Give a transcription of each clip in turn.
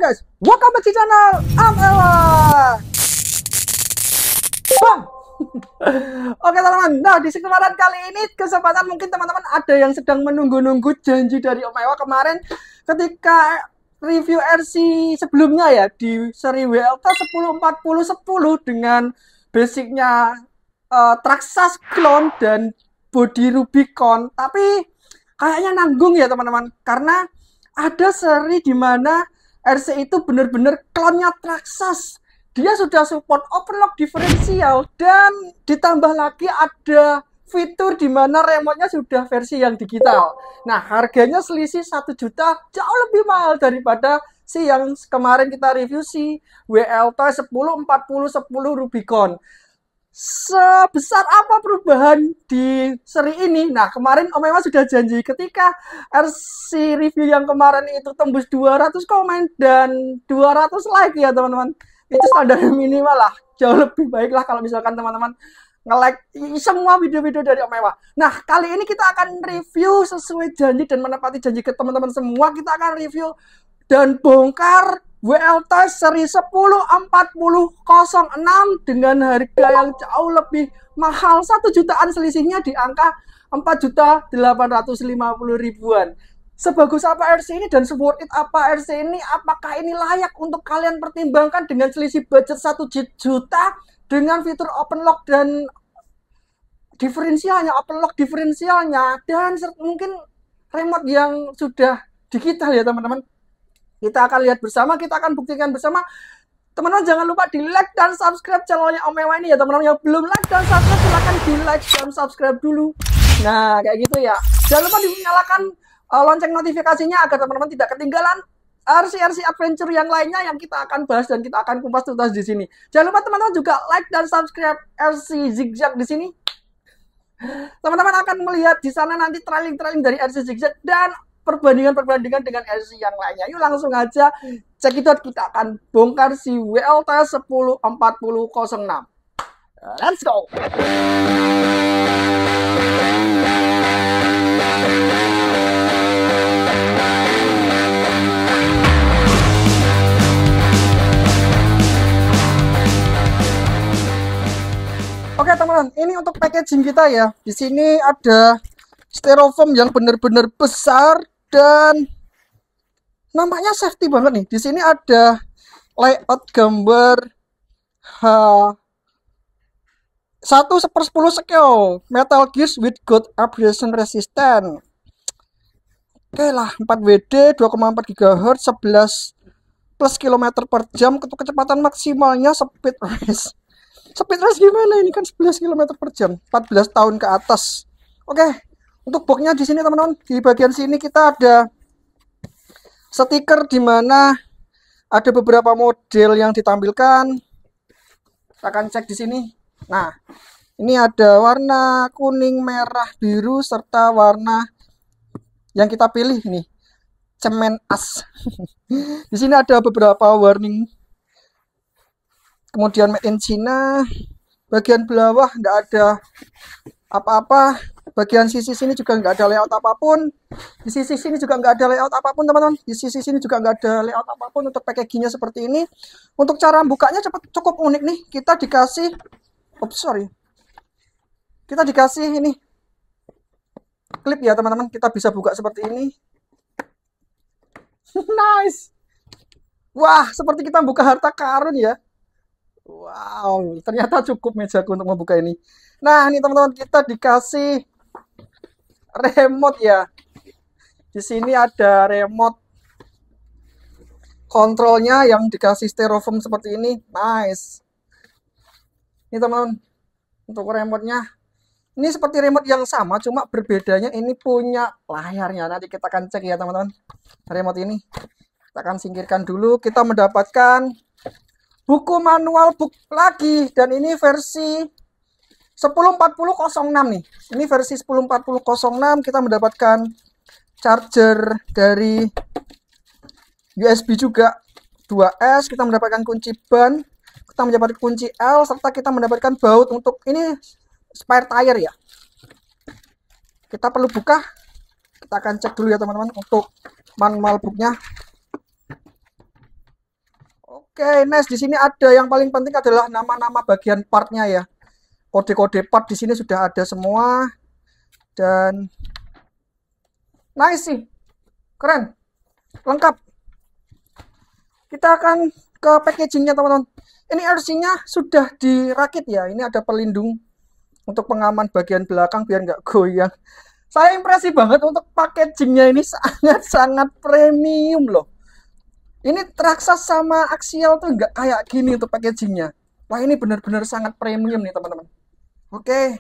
guys, welcome back to channel Ewa. Bang. Oke teman-teman, nah di kesempatan kali ini mungkin teman-teman ada yang sedang menunggu-nunggu janji dari Om Ewa kemarin ketika review RC sebelumnya ya di seri WLT 104010 dengan basicnya Traxxas clone dan body Rubicon, tapi kayaknya nanggung ya teman-teman karena ada seri di mana RC itu bener-bener klonnya Traxxas. Dia sudah support open lock diferensial dan ditambah lagi ada fitur di mana remote-nya sudah versi yang digital. Nah, harganya selisih 1 juta, jauh lebih mahal daripada si yang kemarin kita review si WLT 104010 Rubicon. Sebesar apa perubahan di seri ini? Nah, kemarin Om Ewa sudah janji ketika RC review yang kemarin itu tembus 200 komen dan 200 like ya teman-teman. Itu standar minimal lah. Jauh lebih baik lah kalau misalkan teman-teman nge-like semua video-video dari Om Ewa. Nah, kali ini kita akan review sesuai janji dan menepati janji ke teman-teman semua. Kita akan review dan bongkar WLT seri 104006 dengan harga yang jauh lebih mahal, 1 jutaan, selisihnya di angka 4.850.000-an. Sebagus apa RC ini dan se-worth it apa RC ini? Apakah ini layak untuk kalian pertimbangkan dengan selisih budget 1 juta dengan fitur open lock dan diferensialnya, open lock diferensialnya, dan mungkin remote yang sudah digital ya teman-teman. Kita akan lihat bersama, kita akan buktikan bersama. Teman-teman jangan lupa di like dan subscribe channelnya Om Ewa ini ya teman-teman. Yang belum like dan subscribe silahkan di like dan subscribe dulu. Nah kayak gitu ya. Jangan lupa dinyalakan lonceng notifikasinya agar teman-teman tidak ketinggalan RC adventure yang lainnya yang kita akan bahas dan kita akan kupas tuntas di sini. Jangan lupa teman-teman juga like dan subscribe RC Zigzag di sini. Teman-teman akan melihat di sana nanti trailing dari RC Zigzag dan perbandingan dengan RC yang lainnya. Yuk langsung aja cekidot, kita akan bongkar si WLT 104006. Let's go. Oke teman-teman, ini untuk packaging kita ya. Di sini ada styrofoam yang benar-benar besar dan nampaknya safety banget nih. Di sini ada layout gambar H1/10 scale metal gears with good abrasion resistant. Oke lah, 4WD 2,4 GHz 11 plus km per jam. Untuk kecepatan maksimalnya speed race. Speed race gimana ini kan 11 km per jam, 14 tahun ke atas. Oke, untuk boxnya di sini teman-teman, di bagian sini kita ada stiker di mana ada beberapa model yang ditampilkan. Kita akan cek di sini. Nah, ini ada warna kuning, merah, biru serta warna yang kita pilih ini cemen as. Di sini ada beberapa warning. Kemudian made in China. Bagian bawah nggak ada apa-apa. Bagian sisi sini juga nggak ada layout apapun. Di sisi sini juga nggak ada layout apapun teman-teman. Di sisi sini juga nggak ada layout apapun. Untuk packagingnya seperti ini. Untuk cara bukanya cukup unik nih. Kita dikasih, kita dikasih ini klip ya teman-teman. Kita bisa buka seperti ini. Nice. Wah, seperti kita buka harta karun ya. Wow, ternyata cukup mejaku untuk membuka ini. Nah, ini teman-teman, kita dikasih remote ya. Di sini ada remote kontrolnya yang dikasih styrofoam seperti ini. Nice. Ini teman-teman, untuk remote-nya. Ini seperti remote yang sama, cuma berbedanya ini punya layarnya. Nanti kita akan cek ya teman-teman. Remote ini. Kita akan singkirkan dulu. Kita mendapatkan buku manual book lagi, dan ini versi 104006 nih. Ini versi 104006. Kita mendapatkan charger dari USB juga 2S. Kita mendapatkan kunci ban, kita mendapatkan kunci L, serta kita mendapatkan baut untuk ini spare tire ya. Kita perlu buka. Kita akan cek dulu ya teman-teman untuk manual booknya. Oke, nice. Di sini ada yang paling penting adalah nama-nama bagian partnya ya. Kode-kode part di sini sudah ada semua dan nice sih. Keren. Lengkap. Kita akan ke packagingnya teman-teman. Ini RC-nya sudah dirakit ya. Ini ada pelindung untuk pengaman bagian belakang biar nggak goyang. Saya impresi banget untuk packagingnya, ini sangat-sangat premium loh. Ini Traxxas sama Axial tuh nggak kayak gini untuk packagingnya. Wah, ini benar-benar sangat premium nih teman-teman. Oke,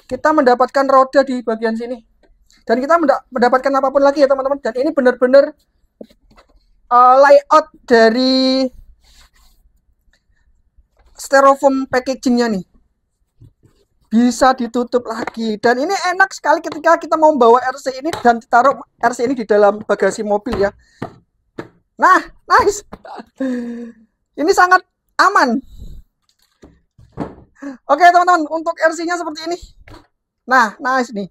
kita mendapatkan roda di bagian sini. Dan kita mendapatkan apapun lagi ya teman-teman. Dan ini benar-benar layout dari styrofoam packagingnya nih. Bisa ditutup lagi. Dan ini enak sekali ketika kita mau bawa RC ini dan taruh RC ini di dalam bagasi mobil ya. Nah, nice. Ini sangat aman. Oke teman-teman, untuk RC-nya seperti ini. Nah, nice nih.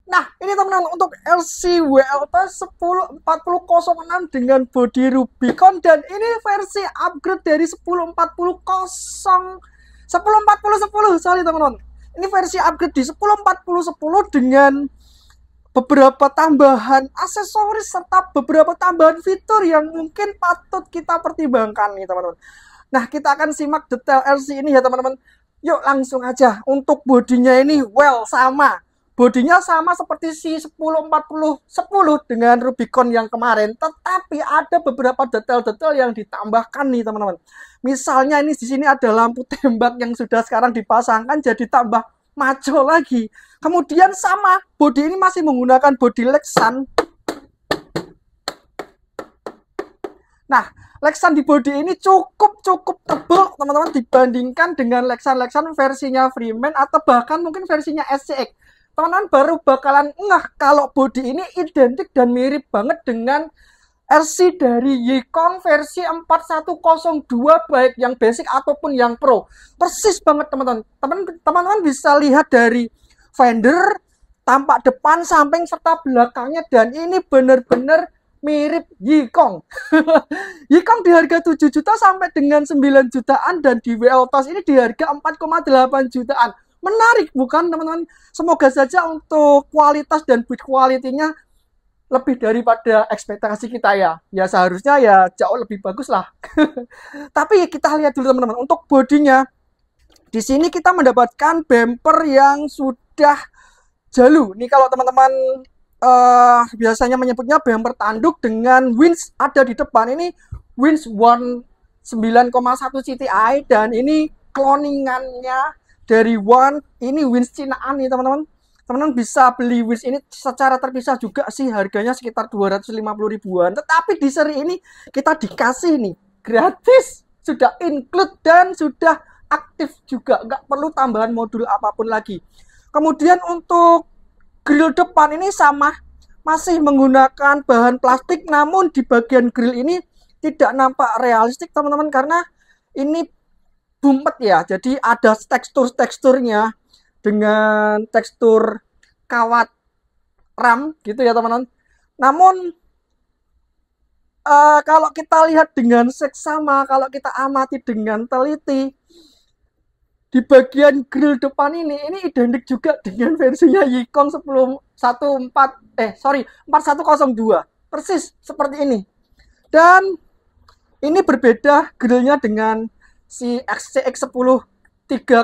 Nah, ini teman-teman untuk RC WLT 104006 dengan bodi Rubicon dan ini versi upgrade dari 104010, sorry teman-teman. Ini versi upgrade di 104010 dengan beberapa tambahan aksesoris serta beberapa tambahan fitur yang mungkin patut kita pertimbangkan nih teman-teman. Nah, kita akan simak detail RC ini ya teman-teman. Yuk langsung aja. Untuk bodinya ini sama. Bodinya sama seperti si 104010 dengan Rubicon yang kemarin, tetapi ada beberapa detail-detail yang ditambahkan nih teman-teman. Misalnya ini di sini ada lampu tembak yang sudah sekarang dipasangkan jadi tambah maco lagi. Kemudian sama, bodi ini masih menggunakan bodi Lexan. Nah, Lexan di bodi ini cukup tebal teman-teman dibandingkan dengan Lexan versinya Freeman atau bahkan mungkin versinya SCX. Teman-teman baru bakalan ngeh kalau bodi ini identik dan mirip banget dengan RC dari Yikon versi 4102 baik yang basic ataupun yang pro. Persis banget teman-teman. Teman-teman bisa lihat dari fender, tampak depan, samping serta belakangnya dan ini benar-benar mirip Yikon. Yikon di harga 7 juta sampai dengan 9 jutaan dan di WLTOS ini di harga 4,8 jutaan. Menarik bukan teman-teman? Semoga saja untuk kualitas dan build quality-nya lebih daripada ekspektasi kita ya. Ya seharusnya ya jauh lebih bagus lah. Tapi kita lihat dulu teman-teman. Untuk bodinya, di sini kita mendapatkan bumper yang sudah jalu. Ini kalau teman-teman biasanya menyebutnya bumper tanduk dengan winch ada di depan. Ini winch 9,1 CTI dan ini cloningannya dari One. Ini winch Cinaan nih teman-teman. Teman-teman bisa beli winch ini secara terpisah juga sih, harganya sekitar 250 ribuan. Tetapi di seri ini kita dikasih nih gratis, sudah include dan sudah aktif juga, nggak perlu tambahan modul apapun lagi. Kemudian untuk grill depan ini sama, masih menggunakan bahan plastik, namun di bagian grill ini tidak nampak realistik teman-teman karena ini bumpet ya, jadi ada teksturnya dengan tekstur kawat ram gitu ya teman-teman. Namun kalau kita lihat dengan seksama, kalau kita amati dengan teliti, di bagian grill depan ini identik juga dengan versinya Yikon 4102, persis seperti ini. Dan ini berbeda grillnya dengan si XCX10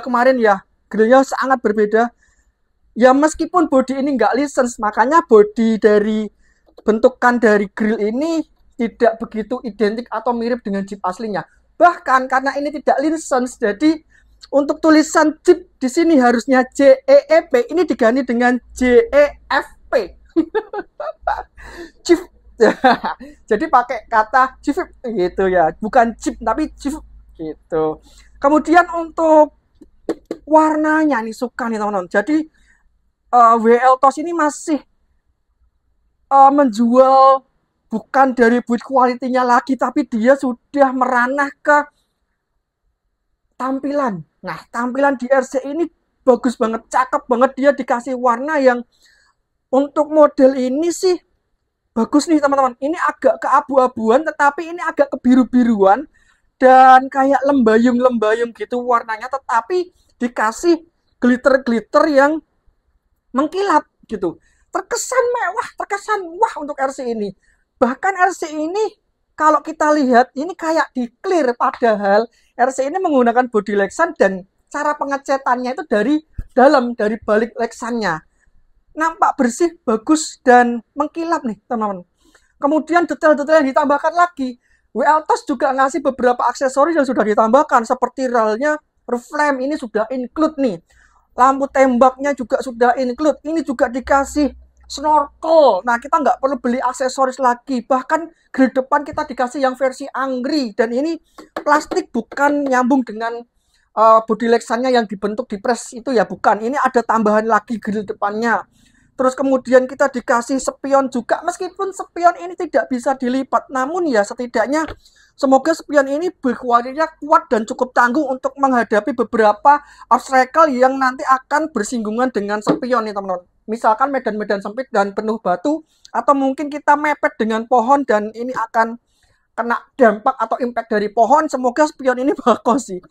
kemarin ya, grillnya sangat berbeda ya, meskipun body ini nggak license, makanya body dari bentukan dari grill ini tidak begitu identik atau mirip dengan Jeep aslinya. Bahkan karena ini tidak license, jadi untuk tulisan Jeep di sini harusnya JEEP, ini diganti dengan JEFP. Jeep. Jadi pakai kata Jeep gitu ya, bukan Jeep tapi Jeep gitu. Kemudian untuk warnanya nih suka nih teman-teman. Jadi WLTOS ini masih menjual bukan dari build quality-nya lagi, tapi dia sudah meranah ke tampilan. Nah, tampilan di RC ini bagus banget, cakep banget. Dia dikasih warna yang untuk model ini sih bagus nih teman-teman. Ini agak keabu-abuan tetapi ini agak kebiru-biruan dan kayak lembayung-lembayung gitu warnanya, tetapi dikasih glitter-glitter yang mengkilap gitu. Terkesan mewah, terkesan wah untuk RC ini. Bahkan RC ini kalau kita lihat ini kayak di clear, padahal RC ini menggunakan body Lexan dan cara pengecatannya itu dari dalam, dari balik Lexannya. Nampak bersih, bagus, dan mengkilap nih teman-teman. Kemudian detail-detail yang ditambahkan lagi. WLTOS juga ngasih beberapa aksesoris yang sudah ditambahkan, seperti relnya, roof lamp ini sudah include nih. Lampu tembaknya juga sudah include. Ini juga dikasih snorkel. Nah, kita nggak perlu beli aksesoris lagi. Bahkan grill depan kita dikasih yang versi Angry. Dan ini plastik, bukan nyambung dengan body Lexannya yang dibentuk di press itu ya, bukan. Ini ada tambahan lagi grill depannya. Terus kemudian kita dikasih spion juga, meskipun spion ini tidak bisa dilipat, namun ya setidaknya semoga spion ini berkualitas kuat dan cukup tangguh untuk menghadapi beberapa obstacle yang nanti akan bersinggungan dengan spion nih teman-teman. Misalkan medan-medan sempit dan penuh batu, atau mungkin kita mepet dengan pohon dan ini akan kena dampak atau impact dari pohon. Semoga spion ini bagus sih.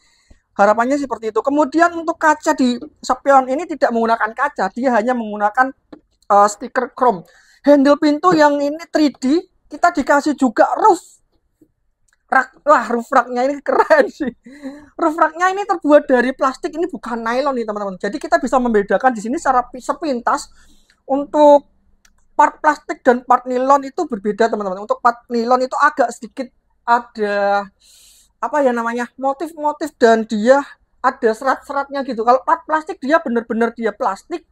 Harapannya seperti itu. Kemudian untuk kaca di spion ini tidak menggunakan kaca, dia hanya menggunakan stiker chrome. Handle pintu yang ini 3D, kita dikasih juga roof rack. Wah, roof racknya ini keren sih. Roof racknya ini terbuat dari plastik, ini bukan nylon nih teman-teman. Jadi kita bisa membedakan di sini secara sepintas untuk part plastik dan part nilon itu berbeda teman-teman. Untuk part nilon itu agak sedikit ada apa ya namanya, motif-motif dan dia ada serat-seratnya gitu. Kalau part plastik dia benar-benar dia plastik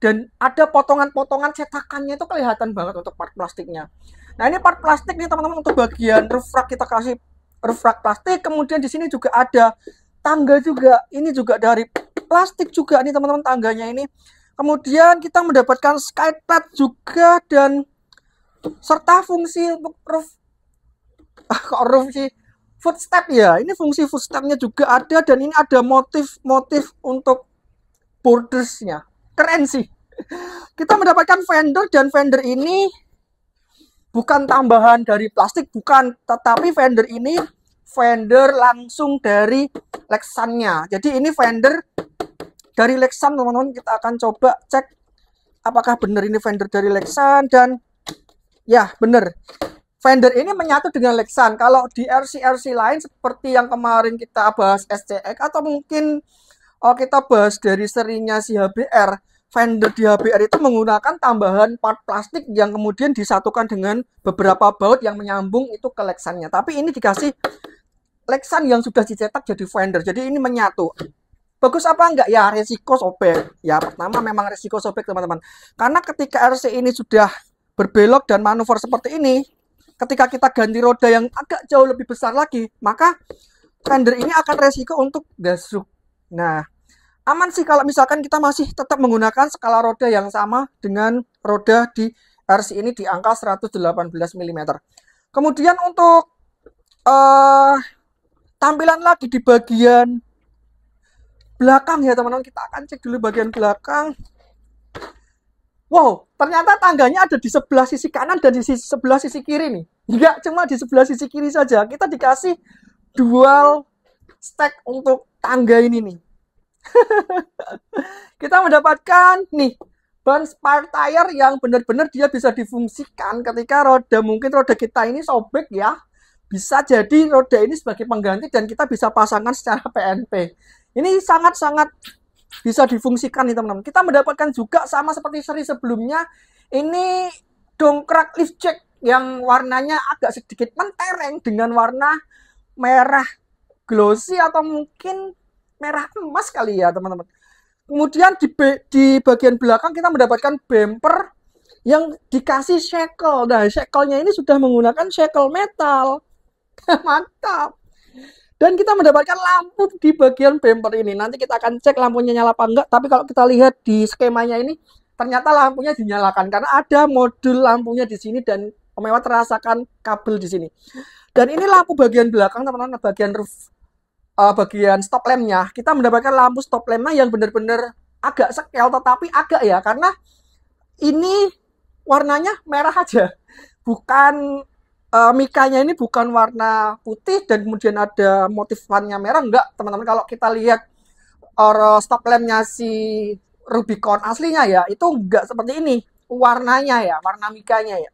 dan ada potongan-potongan cetakannya, itu kelihatan banget untuk part plastiknya. Nah, ini part plastik nih teman-teman. Untuk bagian roof rack kita kasih roof rack plastik. Kemudian di sini juga ada tangga juga. Ini juga dari plastik juga nih teman-teman tangganya ini. Kemudian kita mendapatkan skypad juga dan serta fungsi untuk roof sih footstep ya. Ini fungsi footstepnya juga ada dan ini ada motif-motif untuk bordersnya. Keren sih. Kita mendapatkan fender dan fender ini bukan tambahan dari plastik, bukan, tetapi fender ini fender langsung dari Lexannya. Jadi ini fender dari Lexan teman-teman. Kita akan coba cek apakah benar ini fender dari Lexan dan ya benar. Fender ini menyatu dengan Lexan. Kalau di RC-RC lain seperti yang kemarin kita bahas SCX atau mungkin kita bahas dari serinya si HBR, fender di HBR itu menggunakan tambahan part plastik yang kemudian disatukan dengan beberapa baut yang menyambung itu ke Lexannya. Tapi ini dikasih Lexan yang sudah dicetak jadi fender. Jadi ini menyatu. Bagus apa enggak? Ya resiko sobek. Ya pertama memang resiko sobek teman-teman. Karena ketika RC ini sudah berbelok dan manuver seperti ini, ketika kita ganti roda yang agak jauh lebih besar lagi, maka fender ini akan resiko untuk gasruk. Nah, aman sih kalau misalkan kita masih tetap menggunakan skala roda yang sama dengan roda di RC ini di angka 118 mm. Kemudian untuk tampilan lagi di bagian belakang ya teman-teman, kita akan cek dulu bagian belakang. Wow, ternyata tangganya ada di sebelah sisi kanan dan di sebelah sisi kiri nih. Enggak cuma di sebelah sisi kiri saja, kita dikasih dual stack untuk tangga ini nih. Kita mendapatkan nih ban spare tire yang benar-benar dia bisa difungsikan ketika mungkin roda kita ini sobek ya. Bisa jadi roda ini sebagai pengganti dan kita bisa pasangkan secara PNP. Ini sangat-sangat bisa difungsikan nih teman-teman. Kita mendapatkan juga sama seperti seri sebelumnya, ini dongkrak lift jack yang warnanya agak sedikit mentereng dengan warna merah glossy atau mungkin merah emas kali ya teman-teman. Kemudian di bagian belakang kita mendapatkan bumper yang dikasih shackle. Nah, shackle-nya ini sudah menggunakan shackle metal. Mantap. Dan kita mendapatkan lampu di bagian bumper ini. Nanti kita akan cek lampunya nyala apa enggak. Tapi kalau kita lihat di skemanya ini, ternyata lampunya dinyalakan karena ada modul lampunya di sini dan Omewa terasakan kabel di sini. Dan ini lampu bagian belakang teman-teman, bagian roof, bagian stop lampnya. Kita mendapatkan lampu stop lampnya yang benar-benar agak sekel, tetapi agak ya, karena ini warnanya merah aja. bukan mikanya ini bukan warna putih dan kemudian ada motif warnanya merah, enggak teman-teman. Kalau kita lihat stop lampnya si Rubicon aslinya ya, itu enggak seperti ini warnanya ya, warna mikanya ya.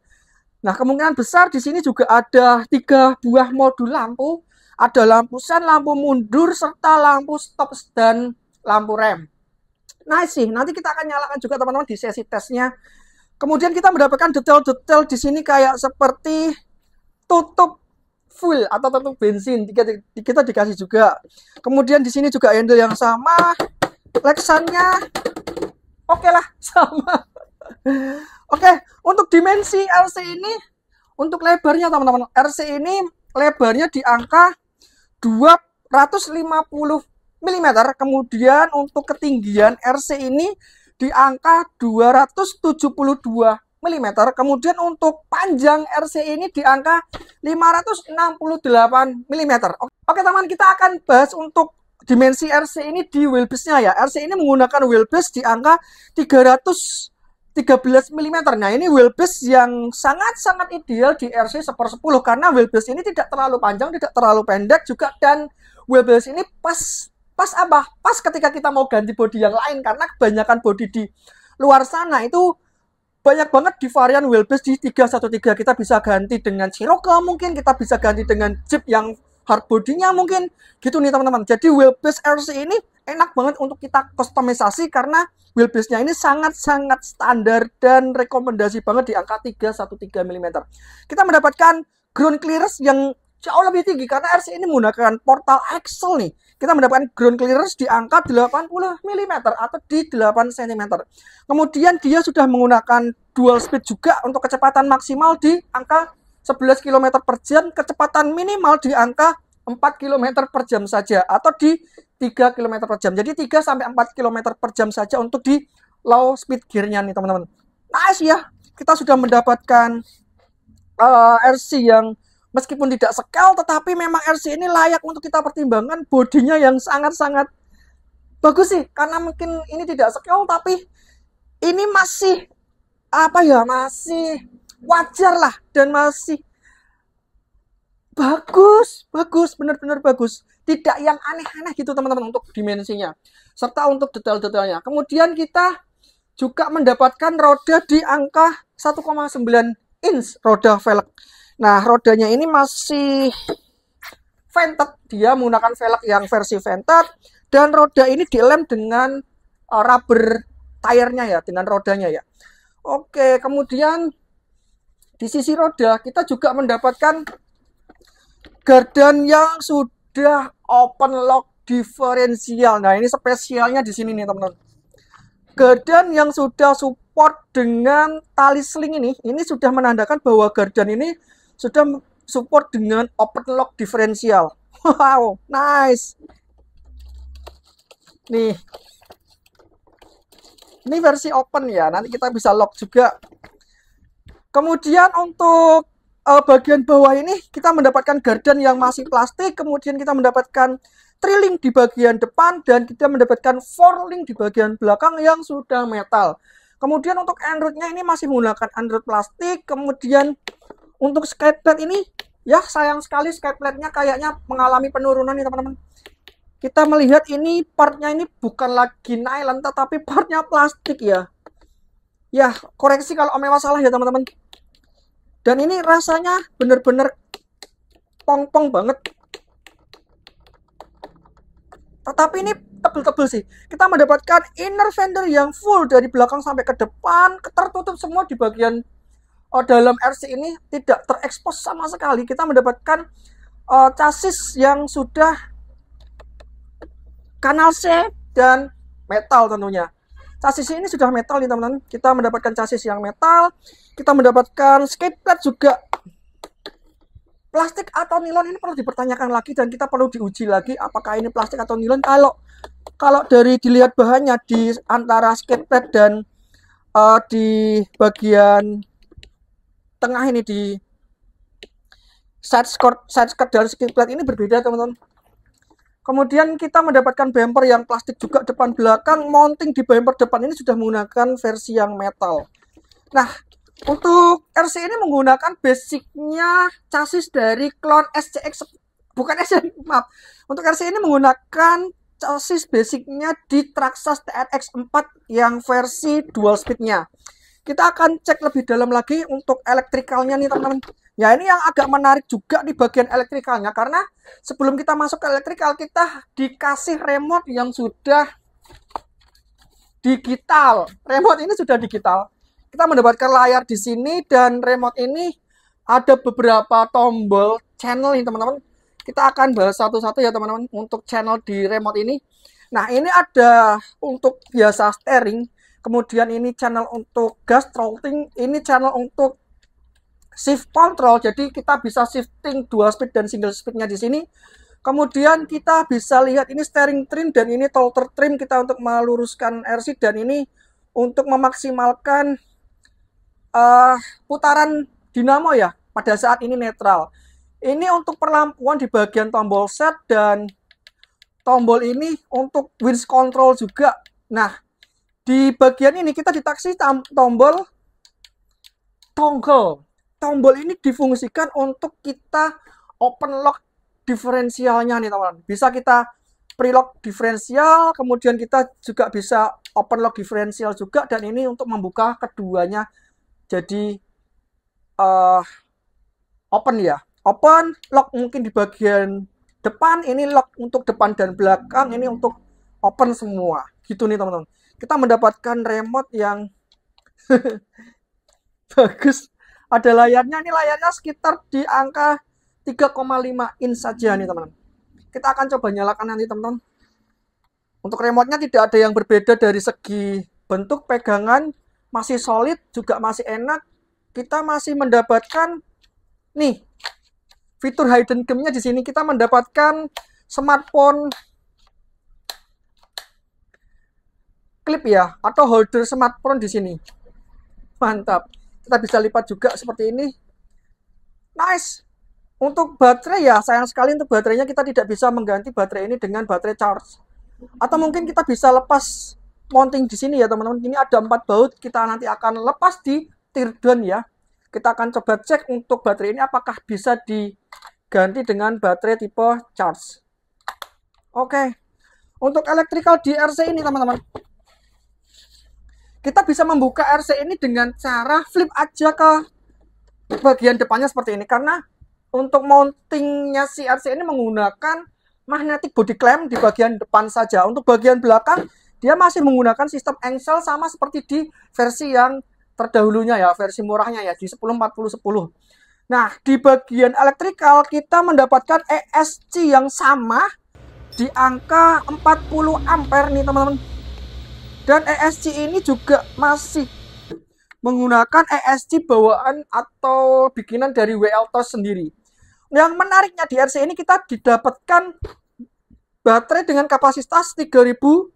Nah, kemungkinan besar di sini juga ada 3 buah modul lampu. Ada lampu sen, lampu mundur, serta lampu stop dan lampu rem. Nah sih, nanti kita akan nyalakan juga teman-teman di sesi tesnya. Kemudian kita mendapatkan detail-detail di sini kayak seperti tutup full atau tutup bensin. Kita dikasih juga. Kemudian di sini juga handle yang sama. Lexannya oke lah, sama. Oke, untuk dimensi RC ini, untuk lebarnya teman-teman, RC ini lebarnya di angka 250 mm. Kemudian untuk ketinggian RC ini di angka 272 mm. Kemudian untuk panjang RC ini di angka 568 mm. Oke teman, kita akan bahas untuk dimensi RC ini di wheelbase-nya ya. RC ini menggunakan wheelbase di angka 313 mm. Nah, ini wheelbase yang sangat-sangat ideal di RC 1/10 karena wheelbase ini tidak terlalu panjang, tidak terlalu pendek juga, dan wheelbase ini pas apa? Pas ketika kita mau ganti bodi yang lain, karena kebanyakan bodi di luar sana itu banyak banget di varian wheelbase di 313. Kita bisa ganti dengan Cherokee, mungkin kita bisa ganti dengan Jeep yang hard bodinya mungkin gitu nih teman-teman. Jadi wheelbase RC ini enak banget untuk kita kustomisasi karena wheelbase-nya ini sangat-sangat standar dan rekomendasi banget di angka 313 mm. Kita mendapatkan ground clearance yang jauh lebih tinggi karena RC ini menggunakan portal axle nih. Kita mendapatkan ground clearance di angka 80 mm atau di 8 cm. Kemudian dia sudah menggunakan dual speed juga untuk kecepatan maksimal di angka 11 km per jam, kecepatan minimal di angka 4 km per jam saja atau di 3 km per jam. Jadi 3 sampai 4 km per jam saja untuk di low speed gearnya nih teman-teman. Nice ya. Kita sudah mendapatkan RC yang meskipun tidak scale, tetapi memang RC ini layak untuk kita pertimbangkan. Bodinya yang sangat-sangat bagus sih, karena mungkin ini tidak scale, tapi ini masih apa ya, masih wajar lah dan masih bagus, benar-benar bagus. Tidak yang aneh-aneh gitu teman-teman untuk dimensinya, serta untuk detail-detailnya. Kemudian kita juga mendapatkan roda di angka 1,9 inch roda velg. Nah, rodanya ini masih vented, dia menggunakan velg yang versi vented, dan roda ini dilem dengan rubber tire-nya ya, dengan rodanya ya. Oke, kemudian di sisi roda kita juga mendapatkan gardan yang sudah open lock diferensial. Nah, ini spesialnya di sini nih teman-teman. Gardan yang sudah support dengan tali sling ini sudah menandakan bahwa gardan ini sudah support dengan open lock diferensial. Wow, nice. Nih. Ini versi open ya, nanti kita bisa lock juga. Kemudian untuk bagian bawah ini kita mendapatkan gardan yang masih plastik, kemudian kita mendapatkan trilling di bagian depan, dan kita mendapatkan forling di bagian belakang yang sudah metal. Kemudian untuk Android-nya ini masih menggunakan Android plastik. Kemudian untuk skyplate ini, ya sayang sekali skyplate-nya kayaknya mengalami penurunan nih teman-teman. Kita melihat ini partnya ini bukan lagi nylon, tetapi partnya plastik ya. Ya, koreksi kalau Omewa salah ya teman-teman. Dan ini rasanya bener-bener pong-pong banget. Tetapi ini tebel-tebel sih. Kita mendapatkan inner fender yang full dari belakang sampai ke depan, tertutup semua di bagian dalam RC ini, tidak terekspos sama sekali. Kita mendapatkan chassis yang sudah kanal C dan metal tentunya. Chassis ini sudah metal nih teman-teman. Kita mendapatkan chassis yang metal. Kita mendapatkan skate plate juga. Plastik atau nilon ini perlu dipertanyakan lagi, dan kita perlu diuji lagi apakah ini plastik atau nilon. Kalau dari dilihat bahannya di antara skate plate dan di bagian tengah ini di side skirt dari skate plate ini berbeda teman-teman. Kemudian kita mendapatkan bumper yang plastik juga depan belakang. Mounting di bumper depan ini sudah menggunakan versi yang metal. Nah, Untuk RC ini menggunakan basicnya chassis dari clone SCX, bukan SCX, maaf. Untuk RC ini menggunakan chassis basicnya di Traxxas TRX 4 yang versi dual speednya. Kita akan cek lebih dalam lagi untuk elektrikalnya nih teman-teman. Ya ini yang agak menarik juga di bagian elektrikalnya, karena sebelum kita masuk ke elektrikal kita dikasih remote yang sudah digital. Remote ini sudah digital. Kita mendapatkan layar di sini dan remote ini ada beberapa tombol channel nih teman-teman. Kita akan bahas satu-satu ya teman-teman untuk channel di remote ini. Nah ini ada untuk biasa steering, kemudian ini channel untuk gas throttling, ini channel untuk shift control. Jadi kita bisa shifting dual speed dan single speednya di sini. Kemudian kita bisa lihat ini steering trim dan ini throttle trim kita untuk meluruskan RC, dan ini untuk memaksimalkan putaran dinamo ya pada saat ini netral. Ini untuk perlampuan di bagian tombol set, dan tombol ini untuk winch control juga. Nah di bagian ini kita ditaksi tombol toggle. Tombol ini difungsikan untuk kita open lock diferensialnya nih teman-teman. Bisa kita prelock diferensial, kemudian kita juga bisa open lock diferensial juga, dan ini untuk membuka keduanya jadi open ya. Open, lock mungkin di bagian depan, ini lock untuk depan dan belakang, ini untuk open semua. Gitu nih teman-teman. Kita mendapatkan remote yang bagus. Ada layarnya, ini layarnya sekitar di angka 3,5 inch saja nih teman-teman. Kita akan coba nyalakan nanti teman-teman. Untuk remote-nya tidak ada yang berbeda dari segi bentuk, pegangan masih solid, juga masih enak. Kita masih mendapatkan nih fitur hidden cam-nya di sini. Kita mendapatkan smartphone clip ya, atau holder smartphone di sini. Mantap. Kita bisa lipat juga seperti ini. Nice. Untuk baterai ya, sayang sekali untuk baterainya kita tidak bisa mengganti baterai ini dengan baterai charge. Atau mungkin kita bisa lepas mounting di sini ya teman-teman. Ini ada 4 baut, kita nanti akan lepas di teardown ya. Kita akan coba cek untuk baterai ini apakah bisa diganti dengan baterai tipe charge. Oke. Untuk electrical di RC ini teman-teman, kita bisa membuka RC ini dengan cara flip aja ke bagian depannya seperti ini, karena untuk mountingnya si RC ini menggunakan magnetic body clamp di bagian depan saja. Untuk bagian belakang dia masih menggunakan sistem engsel sama seperti di versi yang terdahulunya ya, versi murahnya ya, di 104010. Nah di bagian elektrikal kita mendapatkan ESC yang sama di angka 40 ampere nih teman-teman. Dan ESC ini juga masih menggunakan ESC bawaan atau bikinan dari WLTOS sendiri. Yang menariknya di RC ini kita didapatkan baterai dengan kapasitas 3200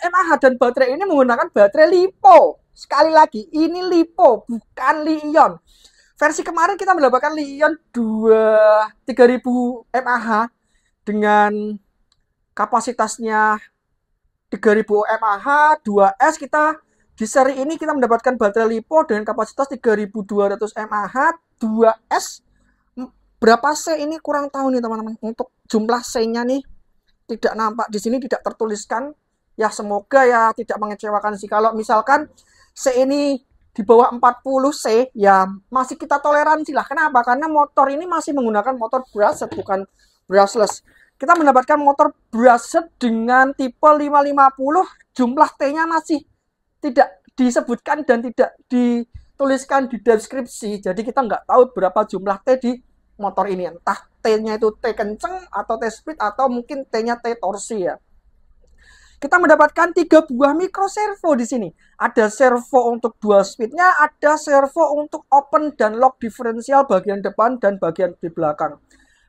mAh, dan baterai ini menggunakan baterai LiPo. Sekali lagi, ini LiPo, bukan Li-ion. Versi kemarin kita mendapatkan Li-ion 3000 mAh dengan kapasitasnya 3000 mAh 2S. Kita di seri ini kita mendapatkan baterai LiPo dengan kapasitas 3200 mAh 2S. Berapa C ini kurang tahu nih teman-teman. Untuk jumlah C-nya nih tidak nampak di sini, tidak tertuliskan. Ya semoga ya tidak mengecewakan sih. Kalau misalkan C ini di bawah 40 C ya masih kita toleransi lah. Kenapa? Karena motor ini masih menggunakan motor brushed bukan brushless. Kita mendapatkan motor brushed dengan tipe 550, jumlah T-nya masih tidak disebutkan dan tidak dituliskan di deskripsi. Jadi kita nggak tahu berapa jumlah T di motor ini. Entah T-nya itu T kenceng atau T speed atau mungkin T-nya T torsi ya. Kita mendapatkan 3 buah micro servo di sini. Ada servo untuk dual speednya, ada servo untuk open dan lock diferensial bagian depan dan bagian di belakang.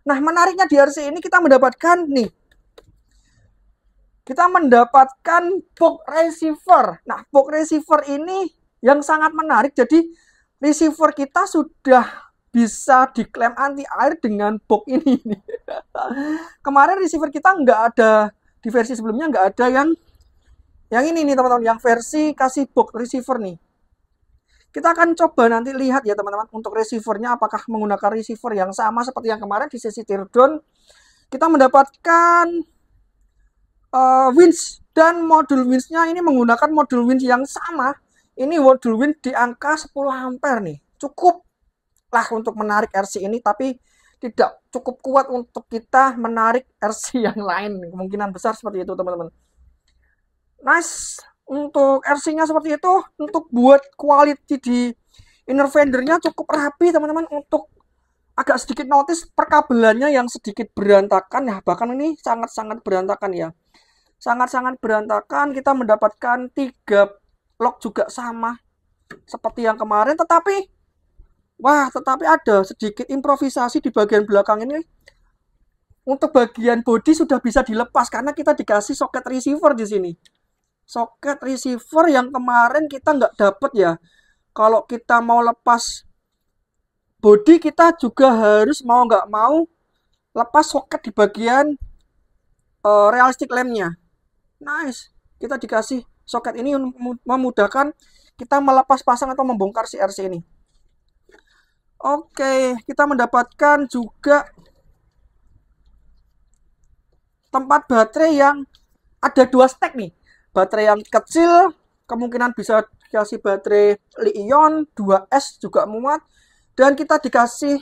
Nah, menariknya di RC ini kita mendapatkan nih. Kita mendapatkan box receiver. Nah, box receiver ini yang sangat menarik. Jadi, receiver kita sudah bisa diklaim anti air dengan box ini. Kemarin receiver kita nggak ada, di versi sebelumnya nggak ada yang ini nih teman-teman, yang versi kasih box receiver nih. Kita akan coba nanti lihat ya teman-teman untuk receivernya apakah menggunakan receiver yang sama seperti yang kemarin di sesi teardown. Kita mendapatkan winch dan modul winch-nya ini menggunakan modul winch yang sama. Ini modul winch di angka 10 ampere nih. Cukup lah untuk menarik RC ini, tapi tidak cukup kuat untuk kita menarik RC yang lain. Kemungkinan besar seperti itu teman-teman. Nice. Untuk RC-nya seperti itu. Untuk buat quality di inner fendernya cukup rapi teman-teman. Untuk agak sedikit notice perkabelannya yang sedikit berantakan ya. Bahkan ini sangat-sangat berantakan ya. Sangat-sangat berantakan. Kita mendapatkan 3 lock juga sama seperti yang kemarin. Tetapi ada sedikit improvisasi di bagian belakang ini. Untuk bagian body sudah bisa dilepas karena kita dikasih soket receiver di sini. Soket receiver yang kemarin kita nggak dapet ya. Kalau kita mau lepas body, kita juga harus mau nggak mau lepas soket di bagian realistic lamp-nya. Nice. Kita dikasih soket ini memudahkan kita melepas pasang atau membongkar si RC ini. Oke, kita mendapatkan juga tempat baterai yang ada 2 stack nih. Baterai yang kecil kemungkinan bisa dikasih baterai Li-ion 2S juga muat, dan kita dikasih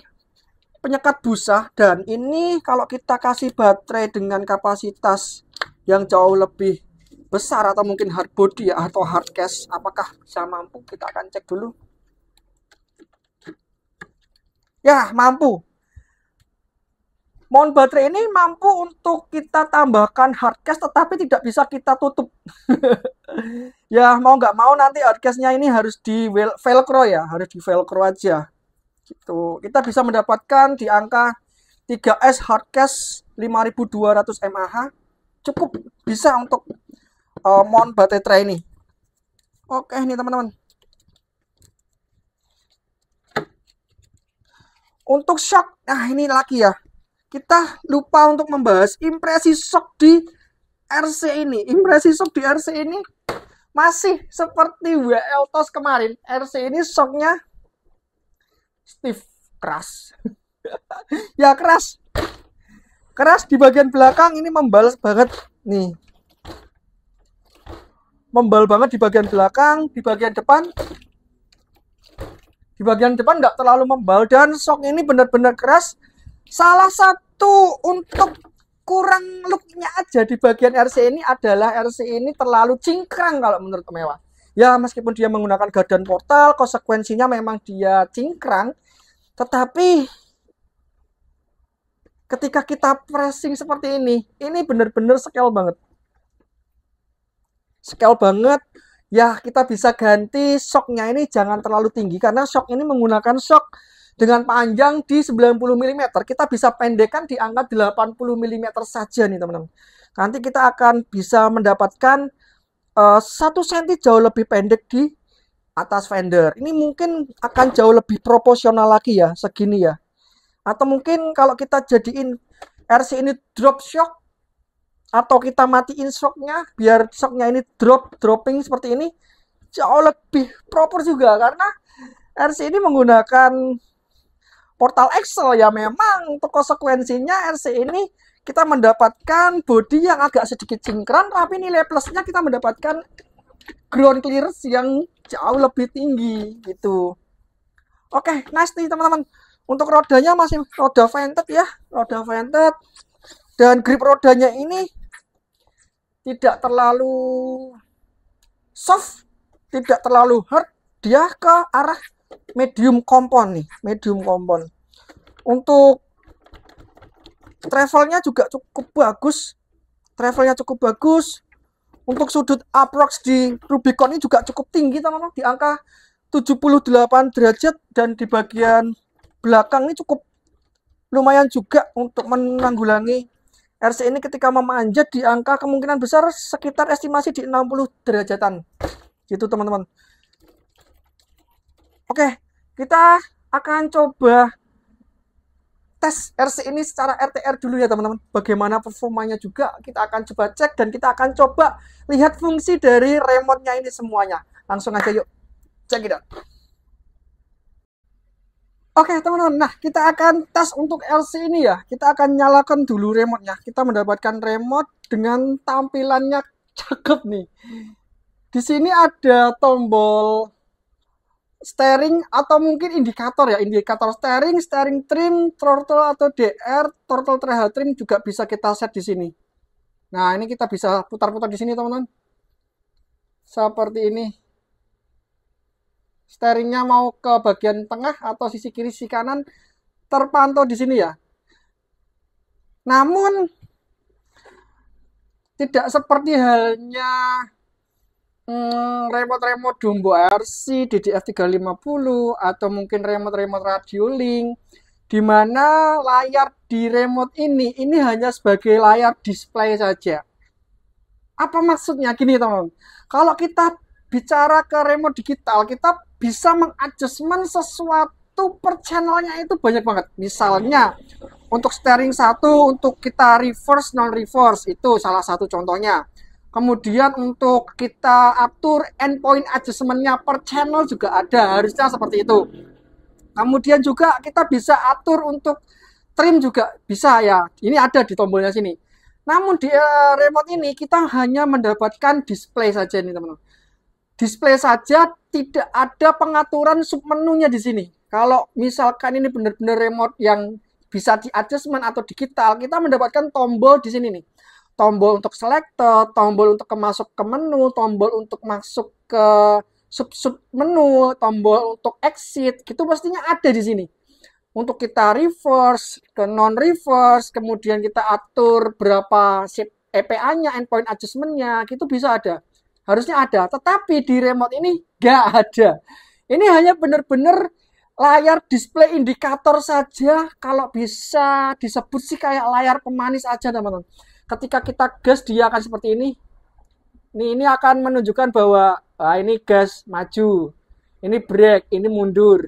penyekat busa. Dan ini kalau kita kasih baterai dengan kapasitas yang jauh lebih besar atau mungkin hard body ya, atau hard case, apakah bisa mampu, kita akan cek dulu. Ya, mampu. Mount baterai ini mampu untuk kita tambahkan hardcase, tetapi tidak bisa kita tutup. Ya, mau nggak mau nanti hardcase-nya ini harus di velcro ya, harus di velcro aja. Gitu. Kita bisa mendapatkan di angka 3S hardcase 5200 mAh. Cukup bisa untuk mount baterai ini. Oke nih teman-teman. Untuk shock, nah ini lagi ya. Kita lupa untuk membahas impresi shock di RC ini. Impresi shock di RC ini masih seperti WL TOS kemarin. RC ini shocknya stiff, keras. Ya keras. Keras di bagian belakang ini membal banget nih. Membal banget di bagian belakang, di bagian depan. Di bagian depan nggak terlalu membal, dan shock ini benar-benar keras. Salah satu untuk kurang looknya aja di bagian RC ini adalah RC ini terlalu cingkrang kalau menurut Mewah. Ya meskipun dia menggunakan gardan portal, konsekuensinya memang dia cingkrang. Tetapi ketika kita pressing seperti ini benar-benar scale banget. Scale banget. Ya kita bisa ganti shocknya ini jangan terlalu tinggi, karena shock ini menggunakan shock dengan panjang di 90 mm. Kita bisa pendekkan di angka 80 mm saja nih teman-teman. Nanti kita akan bisa mendapatkan 1 cm jauh lebih pendek di atas fender. Ini mungkin akan jauh lebih proporsional lagi ya, segini ya. Atau mungkin kalau kita jadiin RC ini drop shock, atau kita matiin shocknya biar shocknya ini dropping seperti ini, jauh lebih proper juga. Karena RC ini menggunakan portal Excel ya, memang untuk konsekuensinya RC ini kita mendapatkan body yang agak sedikit cingkrang, tapi nilai plusnya kita mendapatkan ground clearance yang jauh lebih tinggi gitu. Oke, nice nih teman-teman. Untuk rodanya masih roda vented ya, roda vented, dan grip rodanya ini tidak terlalu soft, tidak terlalu hard, dia ke arah medium kompon nih, medium kompon. Untuk travelnya juga cukup bagus, travelnya cukup bagus. Untuk sudut approach di Rubicon ini juga cukup tinggi teman-teman, di angka 78 derajat, dan di bagian belakang ini cukup lumayan juga untuk menanggulangi RC ini ketika memanjat di angka kemungkinan besar sekitar estimasi di 60 derajatan gitu teman-teman. Oke, kita akan coba tes RC ini secara RTR dulu ya teman-teman. Bagaimana performanya juga kita akan coba cek, dan kita akan coba lihat fungsi dari remote-nya ini semuanya. Langsung aja yuk, cek it out. Oke teman-teman, nah kita akan tes untuk LC ini ya. Kita akan nyalakan dulu remote-nya. Kita mendapatkan remote dengan tampilannya cakep nih. Di sini ada tombol steering atau mungkin indikator ya, indikator steering, steering trim, throttle atau DR, throttle threshold trim juga bisa kita set di sini. Nah, ini kita bisa putar-putar di sini, teman-teman. Seperti ini. Steeringnya mau ke bagian tengah atau sisi kiri, sisi kanan terpantau di sini ya. Namun tidak seperti halnya remote-remote Dumbo RC, DDF350 atau mungkin remote-remote Radio Link, di mana layar di remote ini hanya sebagai layar display saja. Apa maksudnya? Gini teman-teman, kalau kita bicara ke remote digital, kita bisa mengadjustment sesuatu per channelnya itu banyak banget. Misalnya untuk steering satu, untuk kita reverse non reverse, itu salah satu contohnya. Kemudian untuk kita atur endpoint adjustmentnya per channel juga ada, harusnya seperti itu. Kemudian juga kita bisa atur untuk trim juga bisa ya, ini ada di tombolnya sini. Namun di remote ini kita hanya mendapatkan display saja nih teman-teman. Display saja, tidak ada pengaturan submenunya di sini. Kalau misalkan ini benar-benar remote yang bisa di adjustment atau digital, kita mendapatkan tombol di sini nih. Tombol untuk selected, tombol untuk masuk ke menu, tombol untuk masuk ke sub-sub menu, tombol untuk exit, itu pastinya ada di sini. Untuk kita reverse, ke non-reverse, kemudian kita atur berapa EPA-nya, endpoint adjustment-nya, itu bisa ada. Harusnya ada, tetapi di remote ini nggak ada. Ini hanya benar-benar layar display indikator saja, kalau bisa disebut sih kayak layar pemanis aja teman-teman. Ketika kita gas dia akan seperti ini. Ini akan menunjukkan bahwa ini gas maju, ini brake, ini mundur.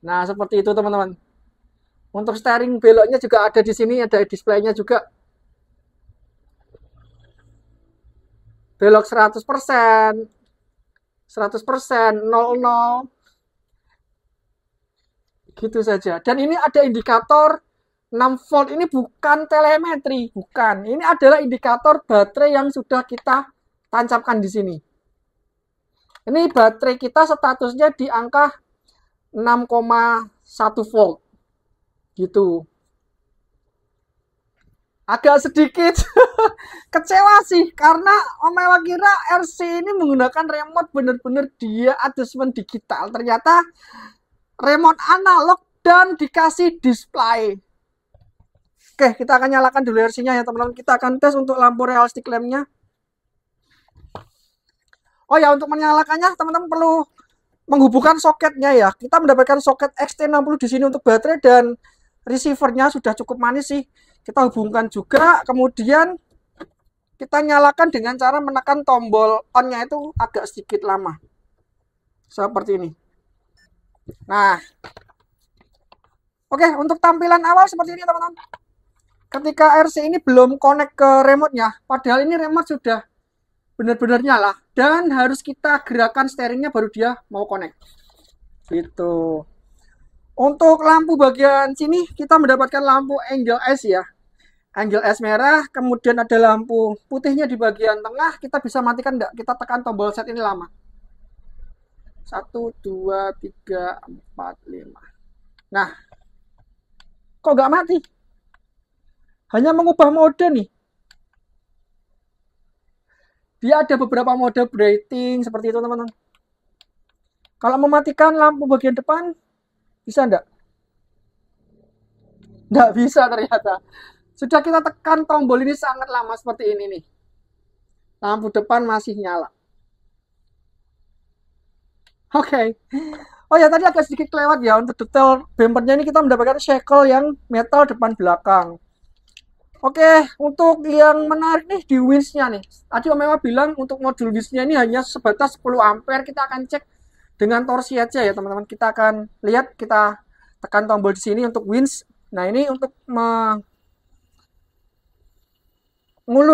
Nah seperti itu teman-teman. Untuk steering beloknya juga ada di sini, ada displaynya juga. Belok 100%, 100%, 00. Gitu saja. Dan ini ada indikator 6 volt, ini bukan telemetri, bukan. Ini adalah indikator baterai yang sudah kita tancapkan di sini. Ini baterai kita statusnya di angka 6,1 volt. Gitu. Agak sedikit kecewa sih, karena Om Ewa kira RC ini menggunakan remote benar-benar dia adjustment digital. Ternyata remote analog dan dikasih display. Oke, kita akan nyalakan dulu RC-nya ya teman-teman. Kita akan tes untuk lampu realistic lamp-nya. Oh ya, untuk menyalakannya teman-teman perlu menghubungkan soketnya ya. Kita mendapatkan soket XT60 di sini untuk baterai dan receiver-nya sudah cukup manis sih. Kita hubungkan juga, kemudian kita nyalakan dengan cara menekan tombol on-nya itu agak sedikit lama. Seperti ini. Nah, oke, untuk tampilan awal seperti ini teman-teman. Ketika RC ini belum connect ke remote-nya, padahal ini remote sudah benar-benar nyala dan harus kita gerakan steeringnya baru dia mau connect. Gitu. Untuk lampu bagian sini kita mendapatkan lampu angle S ya. Angle S merah, kemudian ada lampu putihnya di bagian tengah. Kita bisa matikan enggak? Kita tekan tombol set ini lama. 1, 2, 3, 4, 5. Nah, kok nggak mati? Hanya mengubah mode nih. Dia ada beberapa mode brighting seperti itu teman-teman. Kalau mematikan lampu bagian depan, bisa enggak? Enggak bisa ternyata. Sudah kita tekan tombol ini sangat lama seperti ini nih. Lampu depan masih nyala. Oke. Oh ya, tadi agak sedikit kelewat ya. Untuk detail bumpernya ini kita mendapatkan shackle yang metal depan belakang. Oke, untuk yang menarik nih di winch-nya nih. Tadi Om Ewa bilang untuk modul winch-nya ini hanya sebatas 10 ampere. Kita akan cek dengan torsi aja ya teman-teman. Kita akan lihat, kita tekan tombol di sini untuk winch. Nah ini untuk mengulur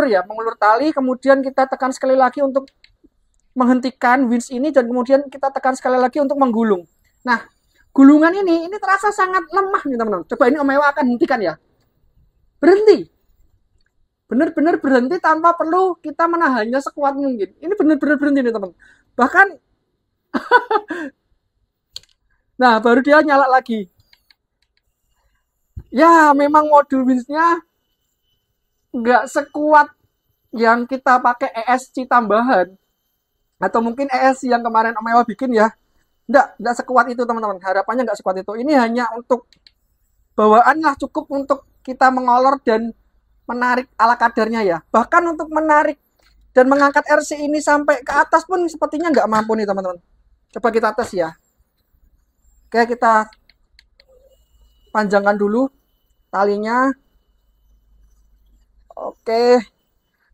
ya, mengulur tali. Kemudian kita tekan sekali lagi untuk menghentikan winch ini dan kemudian kita tekan sekali lagi untuk menggulung. Nah, gulungan ini terasa sangat lemah nih teman-teman. Coba ini Om Ewa akan hentikan ya. Berhenti. Benar-benar berhenti tanpa perlu kita menahannya sekuat mungkin. Ini benar-benar berhenti nih teman. Bahkan nah baru dia nyala lagi. Ya memang modul winch-nya nggak sekuat yang kita pakai ESC tambahan. Atau mungkin ESC yang kemarin Om Ewa bikin ya. Nggak sekuat itu teman-teman. Harapannya nggak sekuat itu. Ini hanya untuk bawaan lah, cukup untuk kita mengolor dan menarik ala kadarnya ya. Bahkan untuk menarik dan mengangkat RC ini sampai ke atas pun sepertinya nggak mampu nih teman-teman. Coba kita tes ya. Oke, kita panjangkan dulu talinya. Oke,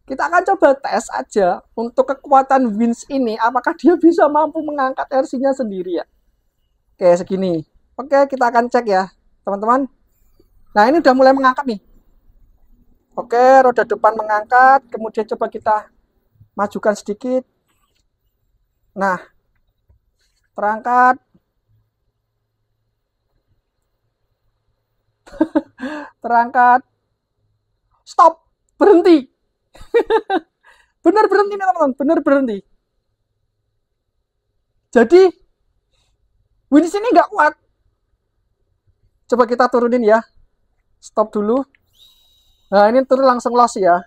kita akan coba tes aja untuk kekuatan winch ini, apakah dia bisa mampu mengangkat RC-nya sendiri ya. Oke, segini. Oke, kita akan cek ya teman-teman. Nah, ini udah mulai mengangkat nih. Oke, roda depan mengangkat, kemudian coba kita majukan sedikit. Nah, terangkat. Terangkat. Stop, berhenti. Benar berhenti nih teman-teman, benar berhenti. Jadi, winch ini nggak kuat. Coba kita turunin ya. Stop dulu. Nah, ini turun langsung loss ya.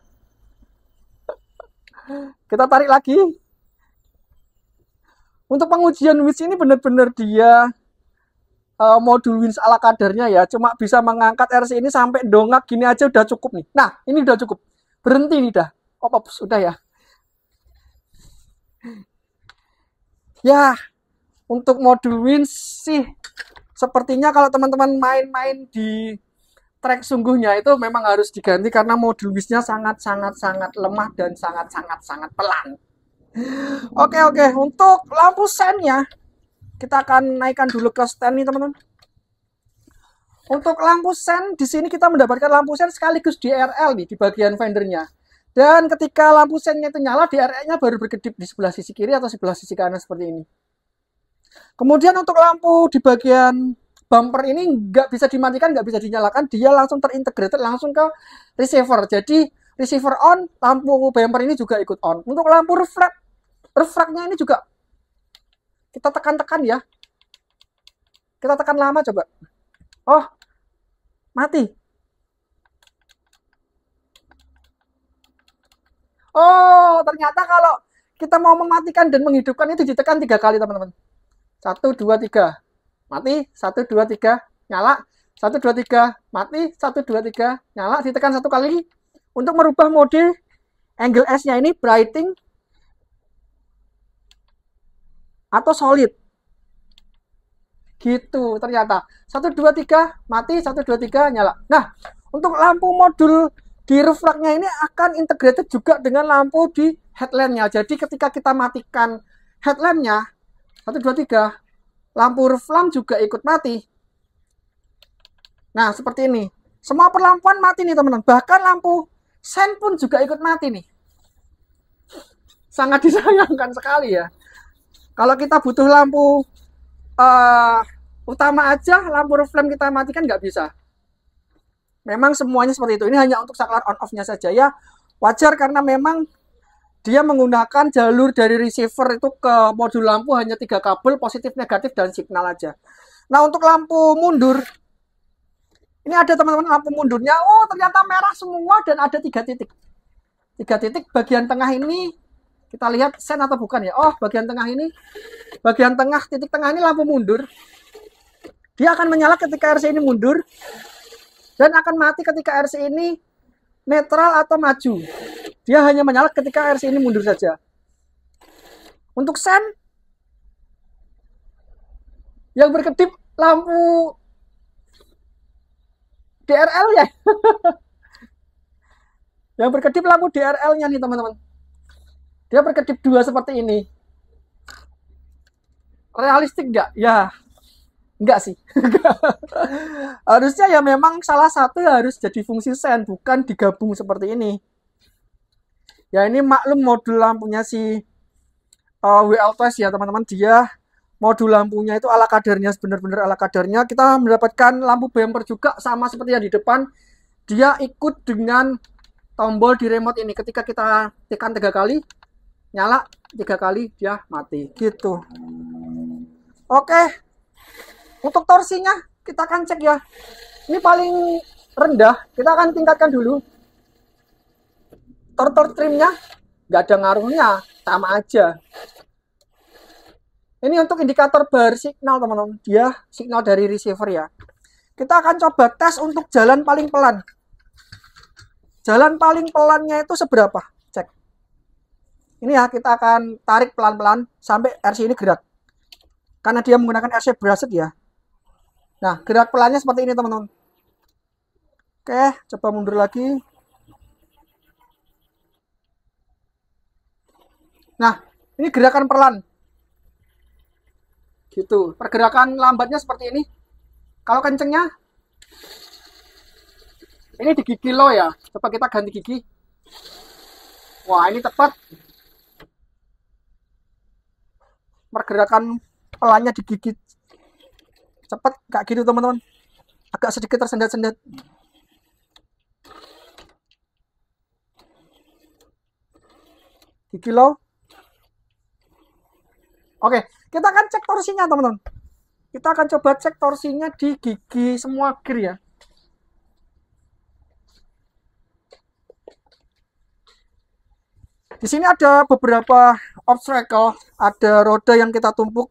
Kita tarik lagi. Untuk pengujian winch ini benar-benar dia modul winch ala kadarnya ya. Cuma bisa mengangkat RC ini sampai dongak gini aja udah cukup nih. Nah, ini udah cukup. Berhenti nih dah. Udah ya. Ya, untuk modul winch sih sepertinya kalau teman-teman main-main di trek sungguhnya itu memang harus diganti karena modul winch-nya sangat lemah dan sangat pelan. Oke. Untuk lampu sen-nya kita akan naikkan dulu ke stand nih teman-teman. Untuk lampu sen di sini kita mendapatkan lampu sen sekaligus DRL nih di bagian fendernya. Dan ketika lampu sen-nya itu nyala, DRL-nya baru berkedip di sebelah sisi kiri atau sebelah sisi kanan seperti ini. Kemudian untuk lampu di bagian bumper ini nggak bisa dimatikan, nggak bisa dinyalakan, dia langsung terintegrated langsung ke receiver. Jadi receiver on, lampu bumper ini juga ikut on. Untuk lampu reflectnya ini juga kita tekan-tekan ya. Kita tekan lama coba. Oh, mati. Oh, ternyata kalau kita mau mematikan dan menghidupkan itu ditekan 3 kali teman-teman. 1, 2, 3. Mati, 1, 2, 3, nyala, 1, 2, 3, mati, 1, 2, 3, nyala, ditekan 1 kali untuk merubah mode angle S-nya ini brighting atau solid. Gitu ternyata. 1, 2, 3, mati, 1, 2, 3, nyala. Nah, untuk lampu modul di roof rack-nya ini akan integrated juga dengan lampu di headlamp-nya. Jadi ketika kita matikan headlamp-nya, 1, 2, 3, lampu roof lamp juga ikut mati. Nah, seperti ini. Semua perlampuan mati nih, teman-teman. Bahkan lampu sen pun juga ikut mati nih. Sangat disayangkan sekali ya. Kalau kita butuh lampu utama aja, lampu roof lamp kita matikan nggak bisa. Memang semuanya seperti itu. Ini hanya untuk saklar on-off-nya saja ya. Wajar karena memang dia menggunakan jalur dari receiver itu ke modul lampu hanya 3 kabel, positif, negatif, dan signal aja. Nah, untuk lampu mundur, ini ada teman-teman lampu mundurnya. Oh, ternyata merah semua dan ada 3 titik. 3 titik bagian tengah ini, kita lihat sen atau bukan ya. Oh, bagian tengah ini, bagian tengah, titik tengah ini lampu mundur. Dia akan menyala ketika RC ini mundur, dan akan mati ketika RC ini netral atau maju. Dia hanya menyala ketika RC ini mundur saja. Untuk sen yang berkedip lampu DRL ya. Yang berkedip lampu DRL-nya nih teman-teman. Dia berkedip 2 seperti ini. Realistik nggak? Ya, nggak sih. Harusnya ya memang salah satu harus jadi fungsi sen, bukan digabung seperti ini. Ya ini maklum modul lampunya si WL Toys ya teman-teman, dia modul lampunya itu ala kadarnya, benar-benar ala kadarnya. Kita mendapatkan lampu bumper juga sama seperti yang di depan. Dia ikut dengan tombol di remote ini. Ketika kita tekan 3 kali, nyala, 3 kali dia mati. Gitu. Oke. Untuk torsinya kita akan cek ya. Ini paling rendah. Kita akan tingkatkan dulu. Torque trimnya nggak ada ngaruhnya, sama aja. Ini untuk indikator bar signal teman-teman. Dia signal dari receiver ya. Kita akan coba tes untuk jalan paling pelan. Jalan paling pelannya itu seberapa? Cek. Ini ya, kita akan tarik pelan-pelan sampai RC ini gerak. Karena dia menggunakan RC brushed ya. Nah, gerak pelannya seperti ini teman-teman. Oke, coba mundur lagi. Nah, ini gerakan pelan. Gitu. Pergerakan lambatnya seperti ini. Kalau kencengnya, ini di gigi low ya. Coba kita ganti gigi. Wah, ini tepat. Pergerakan pelannya di gigi cepat, kayak gitu teman-teman. Agak sedikit tersendat-sendat. Gigi low. Oke, kita akan cek torsinya teman-teman. Kita akan coba cek torsinya di gigi semua gear ya. Di sini ada beberapa obstacle, ada roda yang kita tumpuk.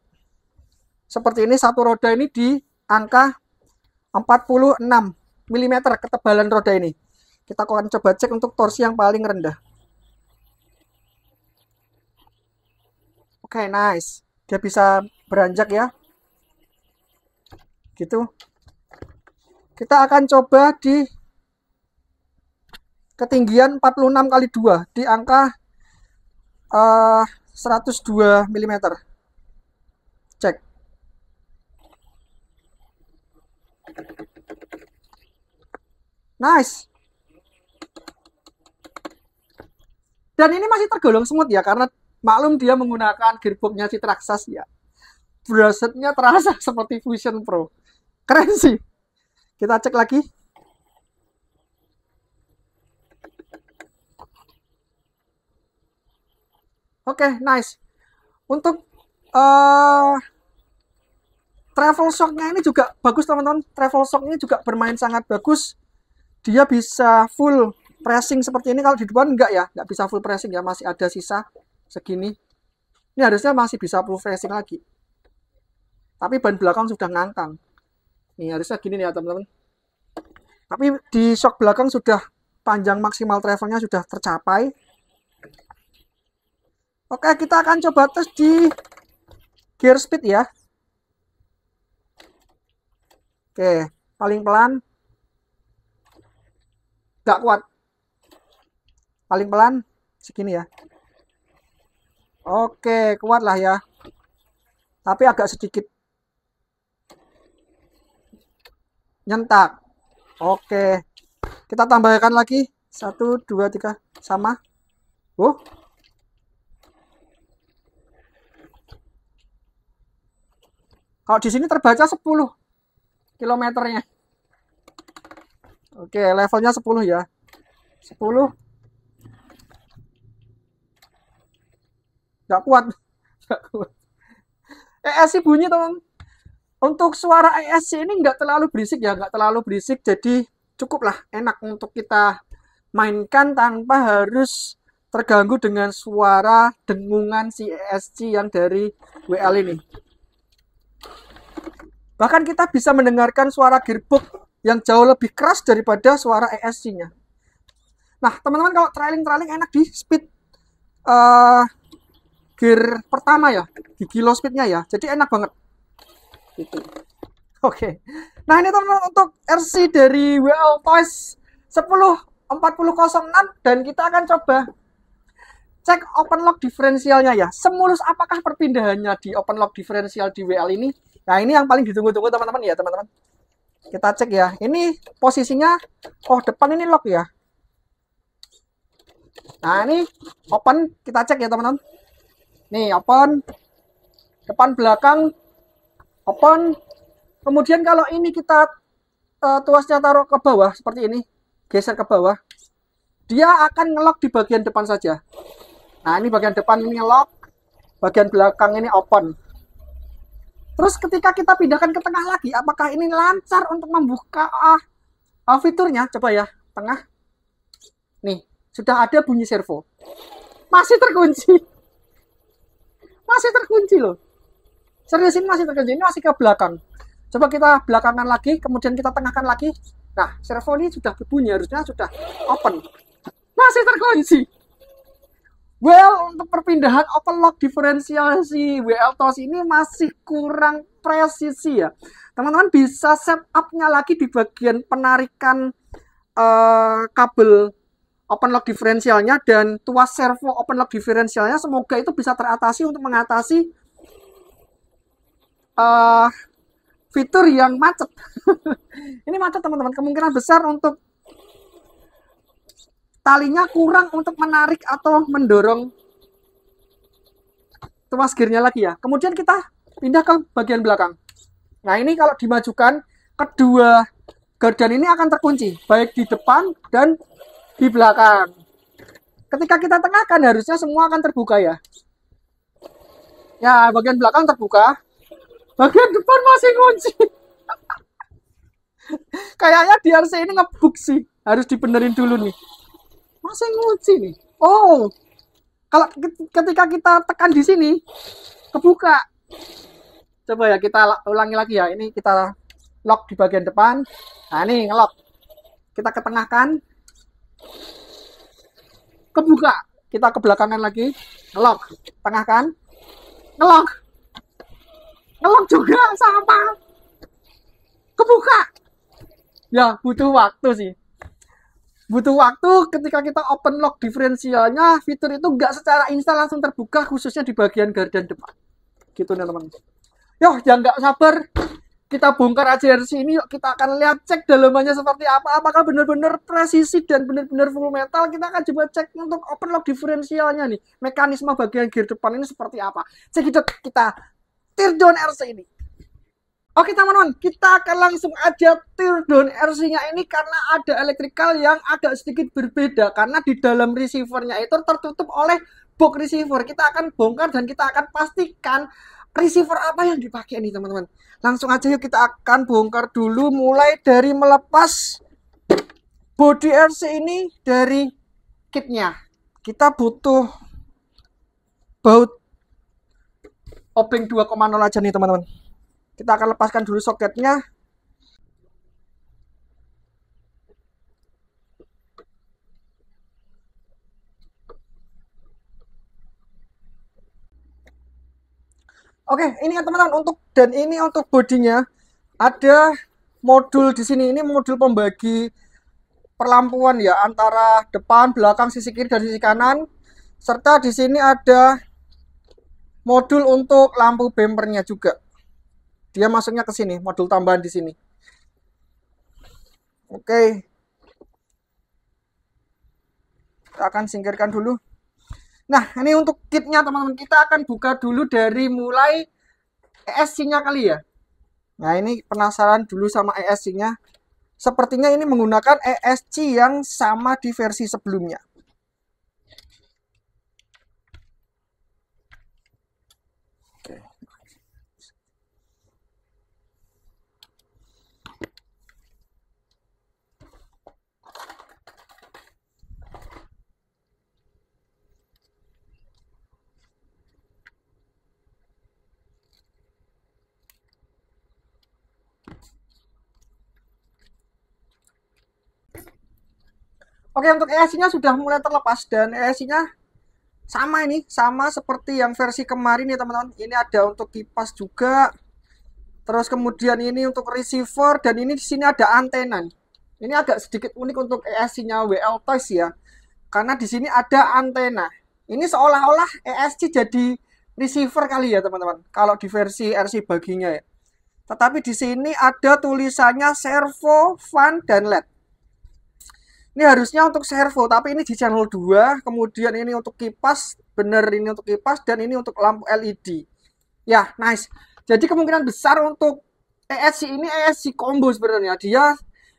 Seperti ini, satu roda ini di angka 46 mm ketebalan roda ini. Kita akan coba cek untuk torsi yang paling rendah. Oke, nice. Dia bisa beranjak ya. Gitu. Kita akan coba di ketinggian 46 kali 2 di angka 102 mm. Cek. Nice. Dan ini masih tergolong smooth ya, karena maklum dia menggunakan gearboxnya si Traxxas ya. Brushed-nya terasa seperti Fusion Pro. Keren sih. Kita cek lagi. Oke, nice. Untuk travel shock-nya ini juga bagus teman-teman. Travel shock-nya juga bermain sangat bagus. Dia bisa full pressing seperti ini. Kalau di depan enggak ya, enggak bisa full pressing ya, masih ada sisa segini. Ini harusnya masih bisa full pressing lagi. Tapi ban belakang sudah ngangkang. Nih harusnya gini nih ya teman-teman. Tapi di shock belakang sudah panjang maksimal travelnya sudah tercapai. Oke, kita akan coba tes di gear speed ya. Oke, paling pelan. Gak kuat. Paling pelan segini ya. Oke, kuat lah ya. Tapi agak sedikit nyentak. Oke. Kita tambahkan lagi. 1, 2, 3. Sama. Kalau di sini terbaca 10 kilometernya. Oke, levelnya 10 ya. 10. Nggak kuat. Nggak kuat. ESC bunyi teman. Untuk suara ESC ini nggak terlalu berisik ya, nggak terlalu berisik, jadi cukuplah enak untuk kita mainkan tanpa harus terganggu dengan suara dengungan si ESC yang dari WL ini. Bahkan kita bisa mendengarkan suara gearbox yang jauh lebih keras daripada suara ESC-nya. Nah, teman-teman kalau trailing enak di speed gear pertama ya, di kilo speednya ya, jadi enak banget. Gitu. Oke. Nah ini teman-teman untuk RC dari WL Toys 104006 dan kita akan coba cek open lock diferensialnya ya. Semulus apakah perpindahannya di open lock diferensial di WL ini? Nah ini yang paling ditunggu-tunggu teman-teman ya teman-teman. Kita cek ya. Ini posisinya, oh depan ini lock ya. Nah ini open, kita cek ya teman-teman. Nih open, depan belakang open. Kemudian kalau ini kita tuasnya taruh ke bawah seperti ini, geser ke bawah, dia akan ngelock di bagian depan saja. Nah, ini bagian depan ini ngelock, bagian belakang ini open. Terus ketika kita pindahkan ke tengah lagi, apakah ini lancar untuk membuka fiturnya? Coba ya, tengah. Nih, sudah ada bunyi servo. Masih terkunci. Masih terkunci loh. Serius, ini masih terkunci. Ini masih ke belakang. Coba kita belakangan lagi, kemudian kita tengahkan lagi. Nah, servo ini sudah berbunyi, harusnya sudah open. Masih terkunci. Well, untuk perpindahan open lock diferensiasi WLTOS ini masih kurang presisi ya. Teman-teman bisa setup-nya lagi di bagian penarikan kabel open lock diferensialnya dan tuas servo open lock diferensialnya. Semoga itu bisa teratasi untuk mengatasi fitur yang macet. Ini macet teman-teman, kemungkinan besar untuk talinya kurang untuk menarik atau mendorong tuas gearnya lagi ya. Kemudian kita pindah ke bagian belakang. Nah, ini kalau dimajukan, kedua gardan ini akan terkunci, baik di depan dan di belakang. Ketika kita tengahkan, harusnya semua akan terbuka ya. Ya, bagian belakang terbuka, bagian depan masih kunci. Kayaknya di RC ini ngebug sih, harus dibenerin dulu nih. Masih ngunci nih. Oh, kalau ketika kita tekan di sini, kebuka. Coba ya kita ulangi lagi ya. Ini kita lock di bagian depan. Nah, ini ngelock. Kita ketengahkan. Kebuka. Kita ke belakangan lagi. Ngelock. Tengahkan. Ngelock. Ngelock juga sama. Kebuka. Ya, butuh waktu sih. Butuh waktu ketika kita open lock diferensialnya, fitur itu nggak secara instan langsung terbuka, khususnya di bagian gardan depan. Gitu nih teman-teman. Yo, yang nggak sabar, kita bongkar aja RC ini, yuk kita akan lihat cek dalamannya seperti apa, apakah benar-benar presisi dan benar-benar full metal. Kita akan coba cek untuk open lock diferensialnya nih, mekanisme bagian gear depan ini seperti apa. Cek kita teardown RC ini. Oke teman-teman, kita akan langsung aja teardown RC-nya ini karena ada elektrikal yang agak sedikit berbeda. Karena di dalam receiver-nya itu tertutup oleh box receiver. Kita akan bongkar dan kita akan pastikan receiver apa yang dipakai nih teman-teman. Langsung aja yuk kita akan bongkar dulu, mulai dari melepas body RC ini dari kitnya. Kita butuh baut obeng 2,0 aja nih teman-teman. Kita akan lepaskan dulu soketnya. Oke, ini ya teman-teman, untuk bodinya ada modul di sini. Ini modul pembagi perlampuan ya, antara depan, belakang, sisi kiri dan sisi kanan. Serta di sini ada modul untuk lampu bempernya juga. Dia masuknya ke sini, modul tambahan di sini. Oke. Kita akan singkirkan dulu. Nah, ini untuk kitnya teman-teman. Kita akan buka dulu dari mulai ESC-nya kali ya. Nah, ini penasaran dulu sama ESC-nya. Sepertinya ini menggunakan ESC yang sama di versi sebelumnya. Oke, untuk ESC-nya sudah mulai terlepas dan ESC-nya sama seperti yang versi kemarin ya teman-teman. Ini ada untuk kipas juga. Terus kemudian ini untuk receiver dan ini di sini ada antena. Ini agak sedikit unik untuk ESC-nya WLTOS ya. Karena di sini ada antena. Ini seolah-olah ESC jadi receiver kali ya teman-teman. Kalau di versi RC baginya ya. Tetapi di sini ada tulisannya servo, fan, dan LED. Ini harusnya untuk servo, tapi ini di channel 2. Kemudian ini untuk kipas, bener ini untuk kipas, dan ini untuk lampu LED. Ya, nice. Jadi kemungkinan besar untuk ESC ini ESC combo sebenarnya. Dia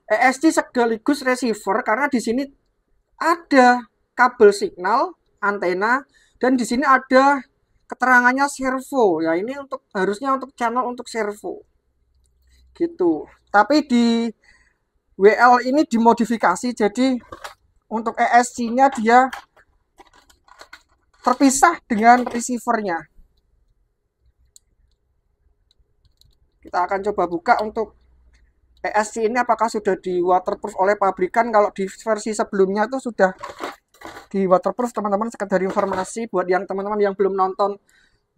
ESC sekaligus receiver karena di sini ada kabel signal, antena, dan di sini ada keterangannya servo. Ya ini untuk harusnya untuk channel untuk servo. Gitu. Tapi di WL ini dimodifikasi jadi untuk ESC-nya dia terpisah dengan receivernya. Kita akan coba buka untuk ESC ini apakah sudah di waterproof oleh pabrikan. Kalau di versi sebelumnya itu sudah di waterproof teman-teman. Sekedar informasi buat yang teman-teman yang belum nonton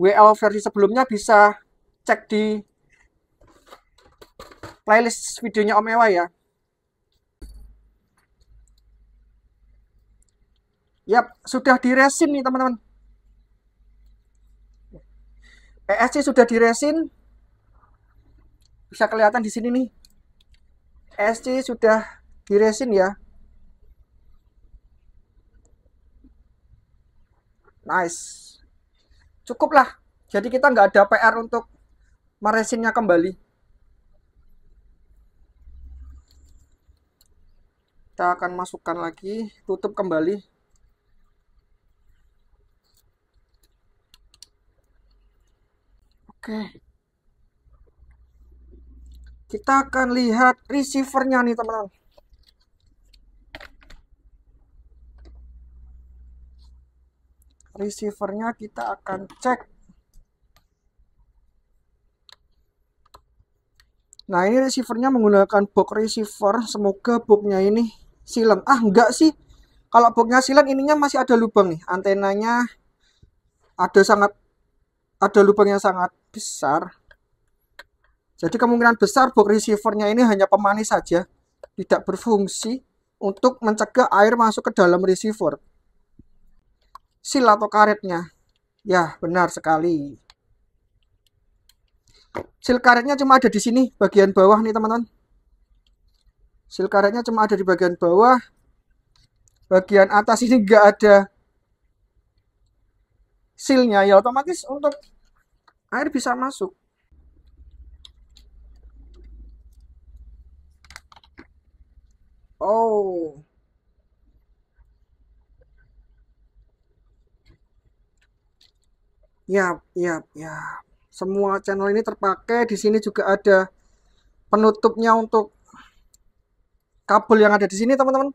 WL versi sebelumnya bisa cek di playlist videonya Om Ewa ya. Yap, sudah diresin nih teman-teman. ESC sudah diresin. Bisa kelihatan di sini nih. ESC sudah diresin ya. Nice. Cukuplah. Jadi kita nggak ada PR untuk meresinnya kembali. Kita akan masukkan lagi, tutup kembali. Oke. Kita akan lihat receivernya nih teman-teman. Receivernya kita akan cek. Nah ini receivernya menggunakan box receiver. Semoga boxnya ini silen. Ah enggak sih. Kalau boxnya silen ininya masih ada lubang nih. Antenanya ada lubang yang sangat besar. Jadi kemungkinan besar box receivernya ini hanya pemanis saja, tidak berfungsi untuk mencegah air masuk ke dalam receiver. Seal atau karetnya, ya benar sekali. Seal karetnya cuma ada di sini, bagian bawah nih teman-teman. Seal karetnya cuma ada di bagian bawah. Bagian atas ini nggak ada sealnya, ya otomatis untuk air bisa masuk. Oh. Ya. Semua channel ini terpakai. Di sini juga ada penutupnya untuk kabel yang ada di sini, teman-teman.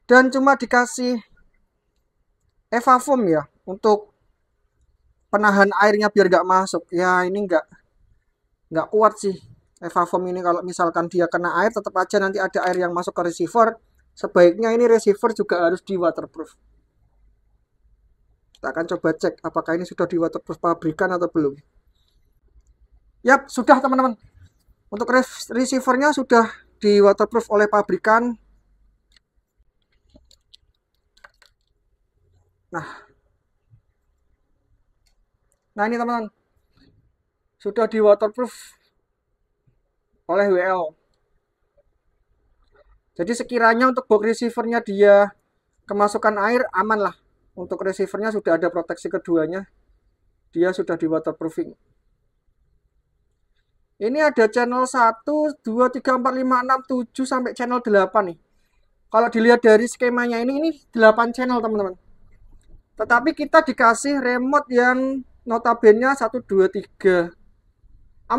Dan cuma dikasih EvaFoam ya untuk penahan airnya biar nggak masuk. Ya ini nggak kuat sih EvaFoam ini. Kalau misalkan dia kena air, tetap aja nanti ada air yang masuk ke receiver. Sebaiknya ini receiver juga harus di waterproof. Kita akan coba cek apakah ini sudah di waterproof pabrikan atau belum. Yap, sudah teman-teman. Untuk receivernya sudah di waterproof oleh pabrikan. Nah ini teman-teman, sudah di waterproof oleh WL. Jadi sekiranya untuk box receivernya dia kemasukan air, aman lah. Untuk receivernya sudah ada proteksi keduanya. Dia sudah di waterproofing. Ini ada channel 1, 2, 3, 4, 5, 6, 7 sampai channel 8 nih. Kalau dilihat dari skemanya ini 8 channel teman-teman. Tetapi kita dikasih remote yang notabene 1, 2, 3, 4,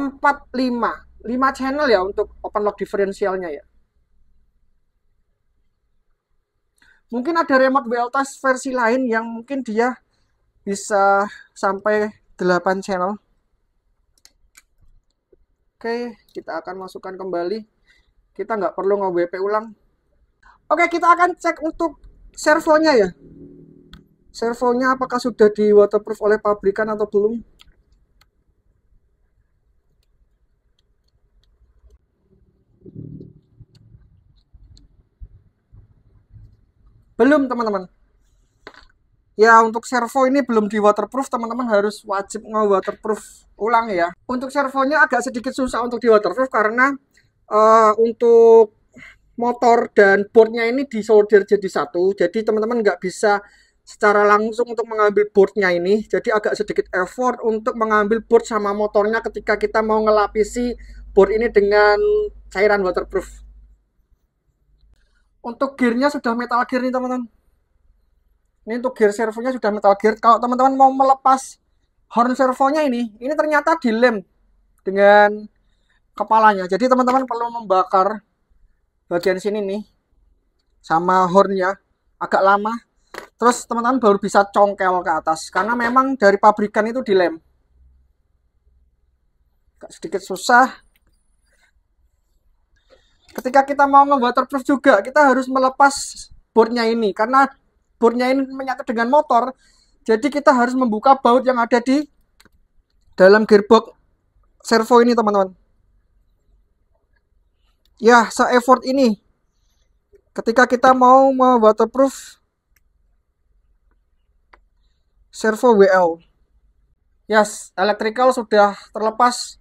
5. 5 channel ya untuk open lock diferensialnya ya. Mungkin ada remote WLTAS versi lain yang mungkin dia bisa sampai 8 channel. Oke, kita akan masukkan kembali. Kita nggak perlu nge-WP ulang. Oke, kita akan cek untuk servonya ya. Servonya apakah sudah di waterproof oleh pabrikan atau belum? Belum teman-teman. Ya untuk servo ini belum di waterproof, teman-teman harus wajib nge-waterproof ulang ya. Untuk servonya agak sedikit susah untuk di waterproof karena untuk motor dan boardnya ini disolder jadi satu. Jadi teman-teman nggak bisa secara langsung untuk mengambil boardnya ini, jadi agak sedikit effort untuk mengambil board sama motornya ketika kita mau ngelapisi board ini dengan cairan waterproof. Untuk gearnya sudah metal gear nih teman-teman. Ini untuk gear servonya sudah metal gear. Kalau teman-teman mau melepas horn servonya ini ternyata dilem dengan kepalanya. Jadi teman-teman perlu membakar bagian sini nih sama hornnya agak lama. Terus teman-teman baru bisa congkel ke atas karena memang dari pabrikan itu dilem. Agak sedikit susah. Ketika kita mau nge-waterproof juga, kita harus melepas boardnya ini karena boardnya ini menyatu dengan motor. Jadi kita harus membuka baut yang ada di dalam gearbox servo ini teman-teman. Ya, se-effort ini ketika kita mau waterproof servo WL. Yes, electrical sudah terlepas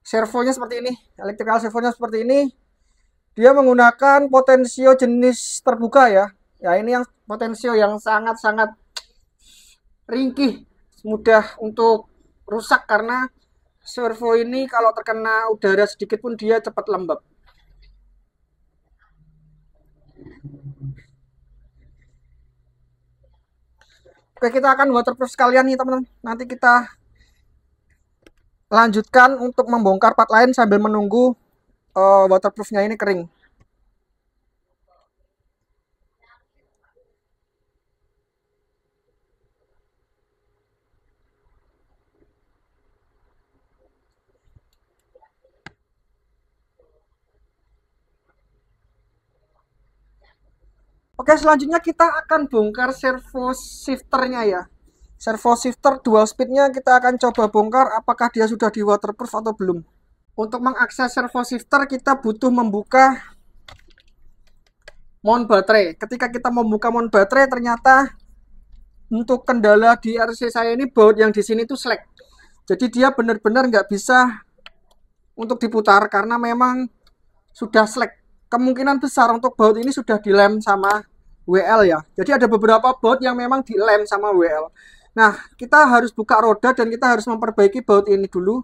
servonya seperti ini. Electrical servonya seperti ini. Dia menggunakan potensio jenis terbuka ya. Ya, ini yang potensio yang sangat-sangat ringkih, mudah untuk rusak karena servo ini kalau terkena udara sedikit pun dia cepat lembab. Oke, kita akan waterproof sekalian nih teman-teman. Nanti kita lanjutkan untuk membongkar part lain sambil menunggu waterproofnya ini kering. Oke, selanjutnya kita akan bongkar servo shifternya ya. Servo shifter dual speednya kita akan coba bongkar apakah dia sudah di waterproof atau belum. Untuk mengakses servo shifter kita butuh membuka mount baterai. Ketika kita membuka mount baterai ternyata untuk kendala di RC saya ini baut yang di sini tuh slack. Jadi dia benar-benar nggak bisa untuk diputar karena memang sudah slack. Kemungkinan besar untuk baut ini sudah dilem sama WL ya. Jadi ada beberapa baut yang memang dilem sama WL. Nah, kita harus buka roda dan kita harus memperbaiki baut ini dulu.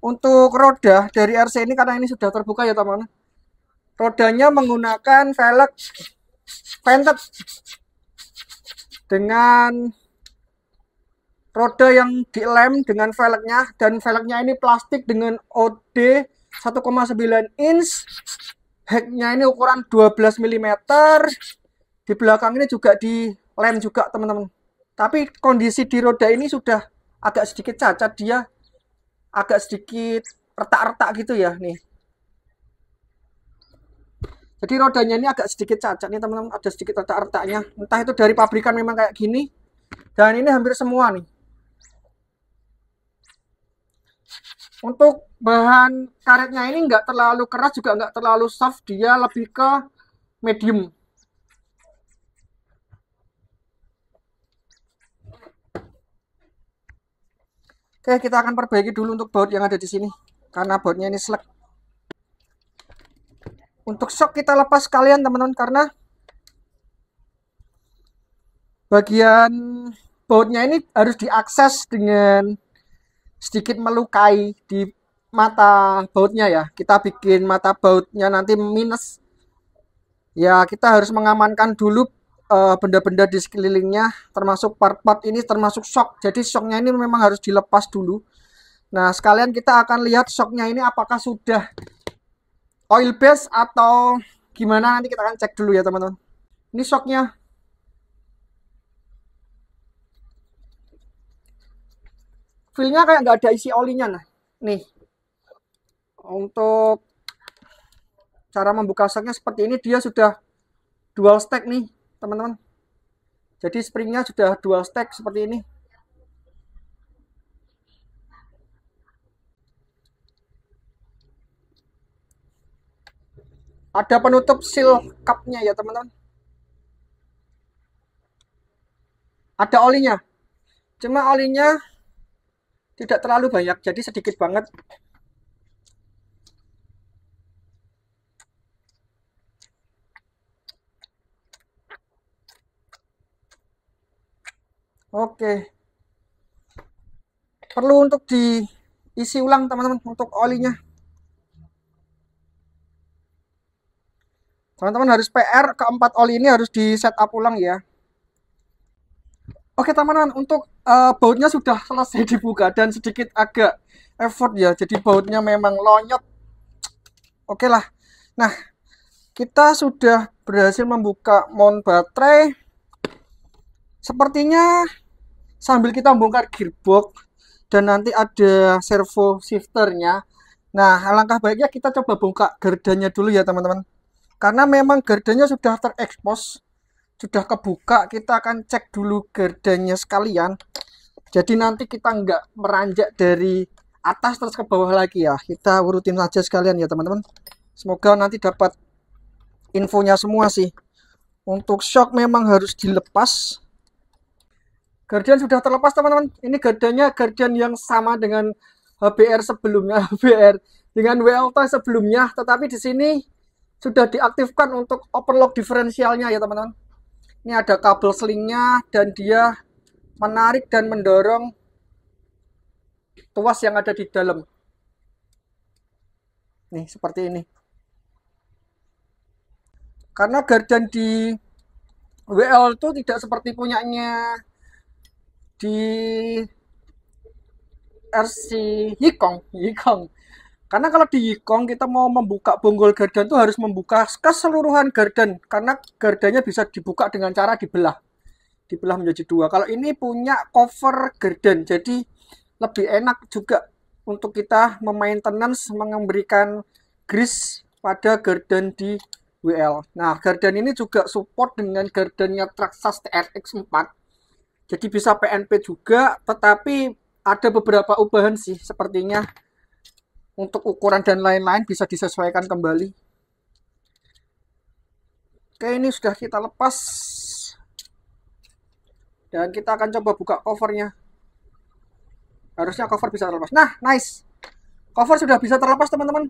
Untuk roda dari RC ini karena ini sudah terbuka ya teman-teman. Rodanya menggunakan velg vented dengan roda yang dilem dengan velgnya dan velgnya ini plastik dengan OD 1,9 inch. Headnya ini ukuran 12 mm. Di belakang ini juga dilem juga teman-teman. Tapi kondisi di roda ini sudah agak sedikit cacat, dia agak sedikit retak-retak gitu ya nih. Jadi rodanya ini agak sedikit cacat nih teman-teman, ada sedikit retak-retaknya. Entah itu dari pabrikan memang kayak gini. Dan ini hampir semua nih. Untuk bahan karetnya ini nggak terlalu keras juga nggak terlalu soft, dia lebih ke medium. Oke, kita akan perbaiki dulu untuk baut yang ada di sini karena bautnya ini slack. Untuk shock kita lepas sekalian teman-teman karena bagian bautnya ini harus diakses dengan sedikit melukai di mata bautnya ya. Kita bikin mata bautnya nanti minus. Ya, kita harus mengamankan dulu benda-benda di sekelilingnya, termasuk part-part ini termasuk shock. Jadi shocknya ini memang harus dilepas dulu. Nah, sekalian kita akan lihat shocknya ini apakah sudah oil base atau gimana, nanti kita akan cek dulu ya teman-teman. Ini shocknya. Feelnya kayak nggak ada isi olinya. Nah, nih. Untuk cara membuka shocknya seperti ini, dia sudah dual stack nih teman-teman. Jadi springnya sudah dual stack seperti ini. Ada penutup seal cupnya ya teman-teman. Ada olinya. Cuma olinya tidak terlalu banyak, jadi sedikit banget. Oke, perlu untuk diisi ulang teman-teman untuk olinya. Teman-teman harus PR keempat oli ini harus di setup ulang ya. Oke teman-teman, untuk bautnya sudah selesai dibuka dan sedikit agak effort ya. Jadi bautnya memang lonyot. Oke lah. Nah, kita sudah berhasil membuka mount baterai. Sepertinya sambil kita bongkar gearbox dan nanti ada servo shifternya. Nah, alangkah baiknya kita coba buka gardanya dulu ya teman-teman. Karena memang gardanya sudah terekspos, sudah kebuka, kita akan cek dulu gardanya sekalian. Jadi nanti kita nggak meranjak dari atas terus ke bawah lagi ya. Kita urutin saja sekalian ya teman-teman. Semoga nanti dapat infonya semua sih. Untuk shock memang harus dilepas. Guardian sudah terlepas teman-teman. Ini gardanya Guardian yang sama dengan HBR sebelumnya, HBR dengan WLT sebelumnya, tetapi di sini sudah diaktifkan untuk open lock diferensialnya ya teman-teman. Ini ada kabel selingnya dan dia menarik dan mendorong tuas yang ada di dalam. Nih seperti ini. Karena Guardian di WL itu tidak seperti punyanya di RC Yikong. Karena kalau di Yikong kita mau membuka bonggol gardan itu harus membuka keseluruhan gardan karena gardanya bisa dibuka dengan cara dibelah menjadi dua. Kalau ini punya cover gardan, jadi lebih enak juga untuk kita memaintenance, memberikan grease pada gardan di WL. Nah, gardan ini juga support dengan gardannya Traxxas TRX 4. Jadi bisa PNP juga, tetapi ada beberapa ubahan sih sepertinya. Untuk ukuran dan lain-lain bisa disesuaikan kembali. Oke, ini sudah kita lepas. Dan kita akan coba buka covernya. Harusnya cover bisa terlepas. Nah, nice. Cover sudah bisa terlepas, teman-teman.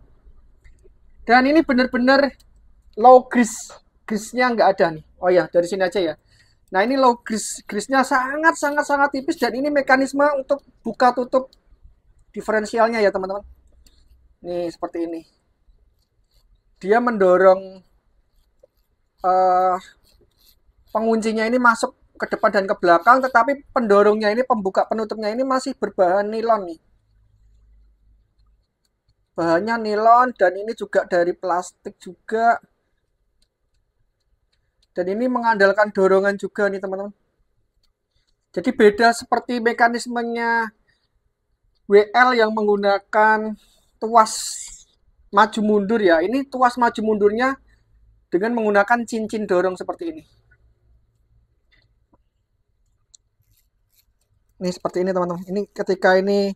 Dan ini benar-benar low grease. Grease-nya nggak ada nih. Oh ya, dari sini aja ya. Nah, ini low grease. Grease-nya sangat tipis. Dan ini mekanisme untuk buka tutup diferensialnya ya, teman-teman. Nih, seperti ini. Dia mendorong penguncinya ini masuk ke depan dan ke belakang, tetapi pendorongnya ini, pembuka penutupnya ini masih berbahan nilon nih. Bahannya nilon dan ini juga dari plastik juga. Dan ini mengandalkan dorongan juga nih teman-teman. Jadi beda seperti mekanismenya WL yang menggunakan tuas maju mundur ya. Ini tuas maju mundurnya dengan menggunakan cincin dorong seperti ini. Ini seperti ini teman-teman. Ini ketika ini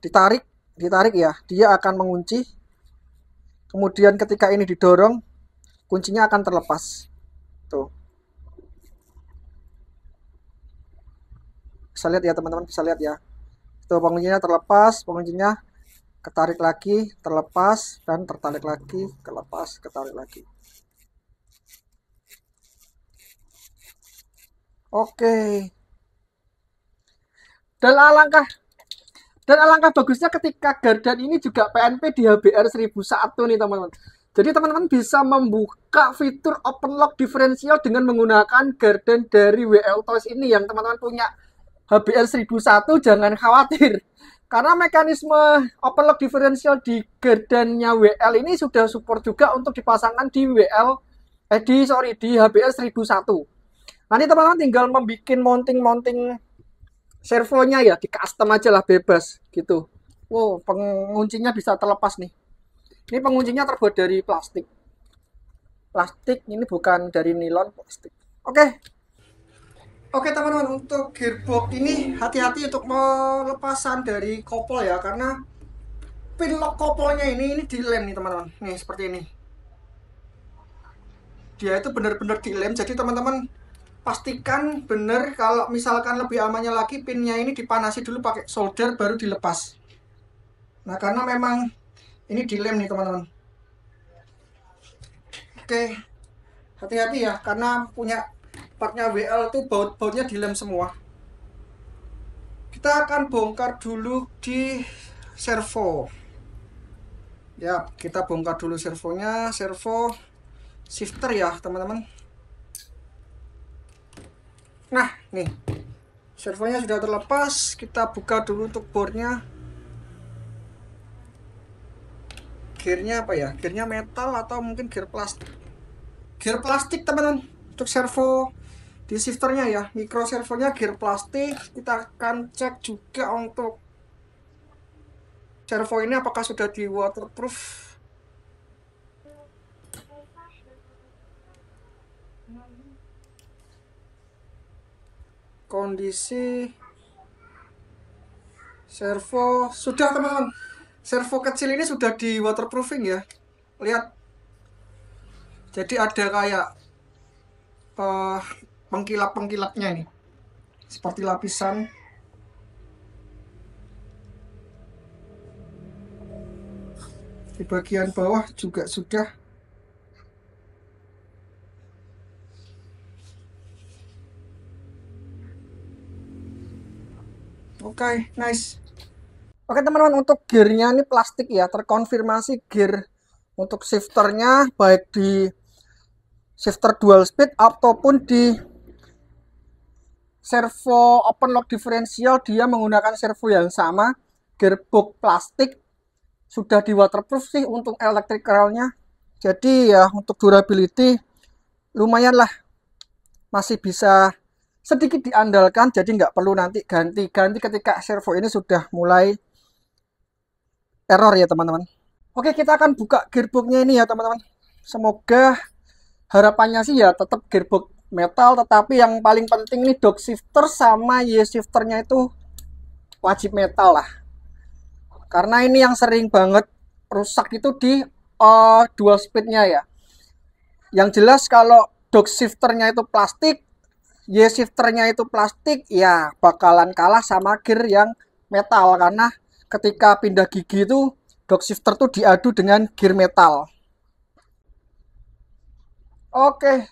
ditarik ya, dia akan mengunci. Kemudian ketika ini didorong, kuncinya akan terlepas. Tuh. Bisa lihat ya teman-teman, bisa lihat ya. Tuh penguncinya terlepas, penguncinya ketarik lagi, terlepas, dan tertarik lagi, kelepas, ketarik lagi. Oke. Dan alangkah bagusnya ketika gardan ini juga PNP di HBR 1001 nih teman-teman. Jadi teman-teman bisa membuka fitur open lock diferensial dengan menggunakan gardan dari WL Toys ini yang teman-teman punya HBR 1001, jangan khawatir. Karena mekanisme open lock diferensial di gardannya WL ini sudah support juga untuk dipasangkan di di HBR 1001. Nanti teman-teman tinggal membuat mounting servonya ya, di custom aja lah, bebas gitu. Wow, penguncinya bisa terlepas nih. Ini penguncinya terbuat dari plastik. Plastik ini bukan dari nilon, plastik. Oke teman-teman, untuk gearbox ini hati-hati untuk melepasan dari kopel ya, karena pin lock kopelnya ini dilem nih teman-teman. Nih seperti ini. Dia itu benar-benar dilem, jadi teman-teman pastikan bener kalau misalkan lebih amannya lagi pinnya ini dipanasi dulu pakai solder baru dilepas. Nah karena memang ini dilem nih teman-teman. Oke, hati-hati ya karena punya partnya WL tuh baut-bautnya dilem semua. Kita akan bongkar dulu di servo. Ya, kita bongkar dulu servonya, servo shifter ya teman-teman. Nah, nih servonya sudah terlepas. Kita buka dulu untuk boardnya. Gearnya apa ya? Gearnya metal atau mungkin gear plastik? Gear plastik teman-teman. Untuk servo di shifternya ya, micro servonya gear plastik. Kita akan cek juga untuk servo ini apakah sudah di waterproof. Kondisi servo sudah teman-teman. Servo kecil ini sudah di waterproofing ya. Lihat. Jadi ada kayak pengkilap-pengkilapnya ini. Seperti lapisan. Di bagian bawah juga sudah. Oke, nice. Oke teman-teman, untuk gearnya ini plastik ya, terkonfirmasi gear untuk shifternya baik di shifter dual speed ataupun di servo open lock differential dia menggunakan servo yang sama, gearbox plastik, sudah di waterproof sih untuk electricalnya. Jadi ya untuk durability lumayan lah, masih bisa sedikit diandalkan, jadi nggak perlu nanti ganti-ganti ketika servo ini sudah mulai error ya teman-teman. Oke, kita akan buka gearboxnya ini ya teman-teman. Semoga harapannya sih ya tetap gearbox metal, tetapi yang paling penting nih dock shifter sama Y shifternya itu wajib metal lah. Karena ini yang sering banget rusak itu di dual speednya ya. Yang jelas kalau dock shifternya itu plastik, Y shifternya itu plastik, ya bakalan kalah sama gear yang metal. Karena ketika pindah gigi itu dock shifter tuh diadu dengan gear metal. Oke,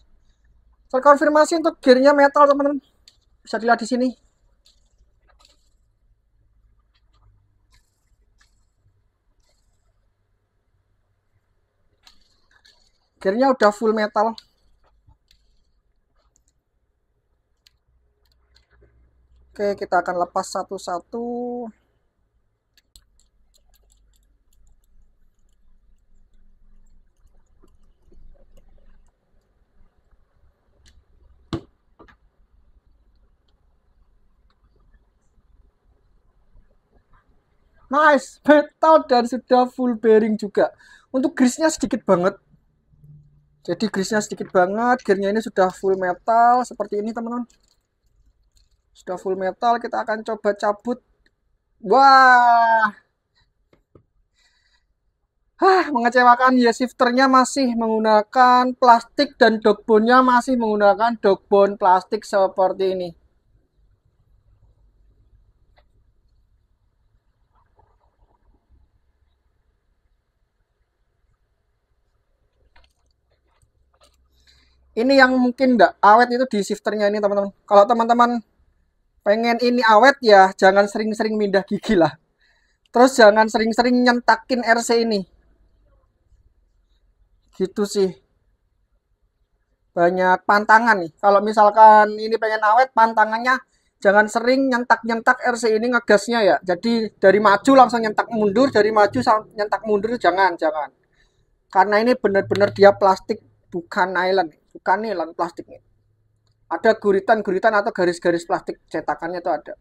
terkonfirmasi untuk gearnya metal teman-teman. Bisa dilihat di sini. Gearnya udah full metal. Oke, kita akan lepas satu-satu. Nice, metal dan sudah full bearing juga. Untuk grease-nya sedikit banget. Jadi grease-nya sedikit banget. Gearnya ini sudah full metal seperti ini teman-teman. Sudah full metal, kita akan coba cabut. Wah, mengecewakan ya, shifternya masih menggunakan plastik dan dogbone-nya masih menggunakan dogbone plastik seperti ini. Ini yang mungkin nggak awet itu di shifternya ini teman-teman. Kalau teman-teman pengen ini awet ya jangan sering-sering pindah gigi lah. Terus jangan sering-sering nyentakin RC ini. Gitu sih. Banyak pantangan nih. Kalau misalkan ini pengen awet, pantangannya jangan sering nyentak-nyentak RC ini ngegasnya ya. Jadi dari maju langsung nyentak mundur, dari maju nyentak mundur, jangan. Karena ini benar-benar dia plastik, bukan nylon, bukan nylon plastiknya. Ada guritan-guritan atau garis-garis plastik cetakannya itu ada.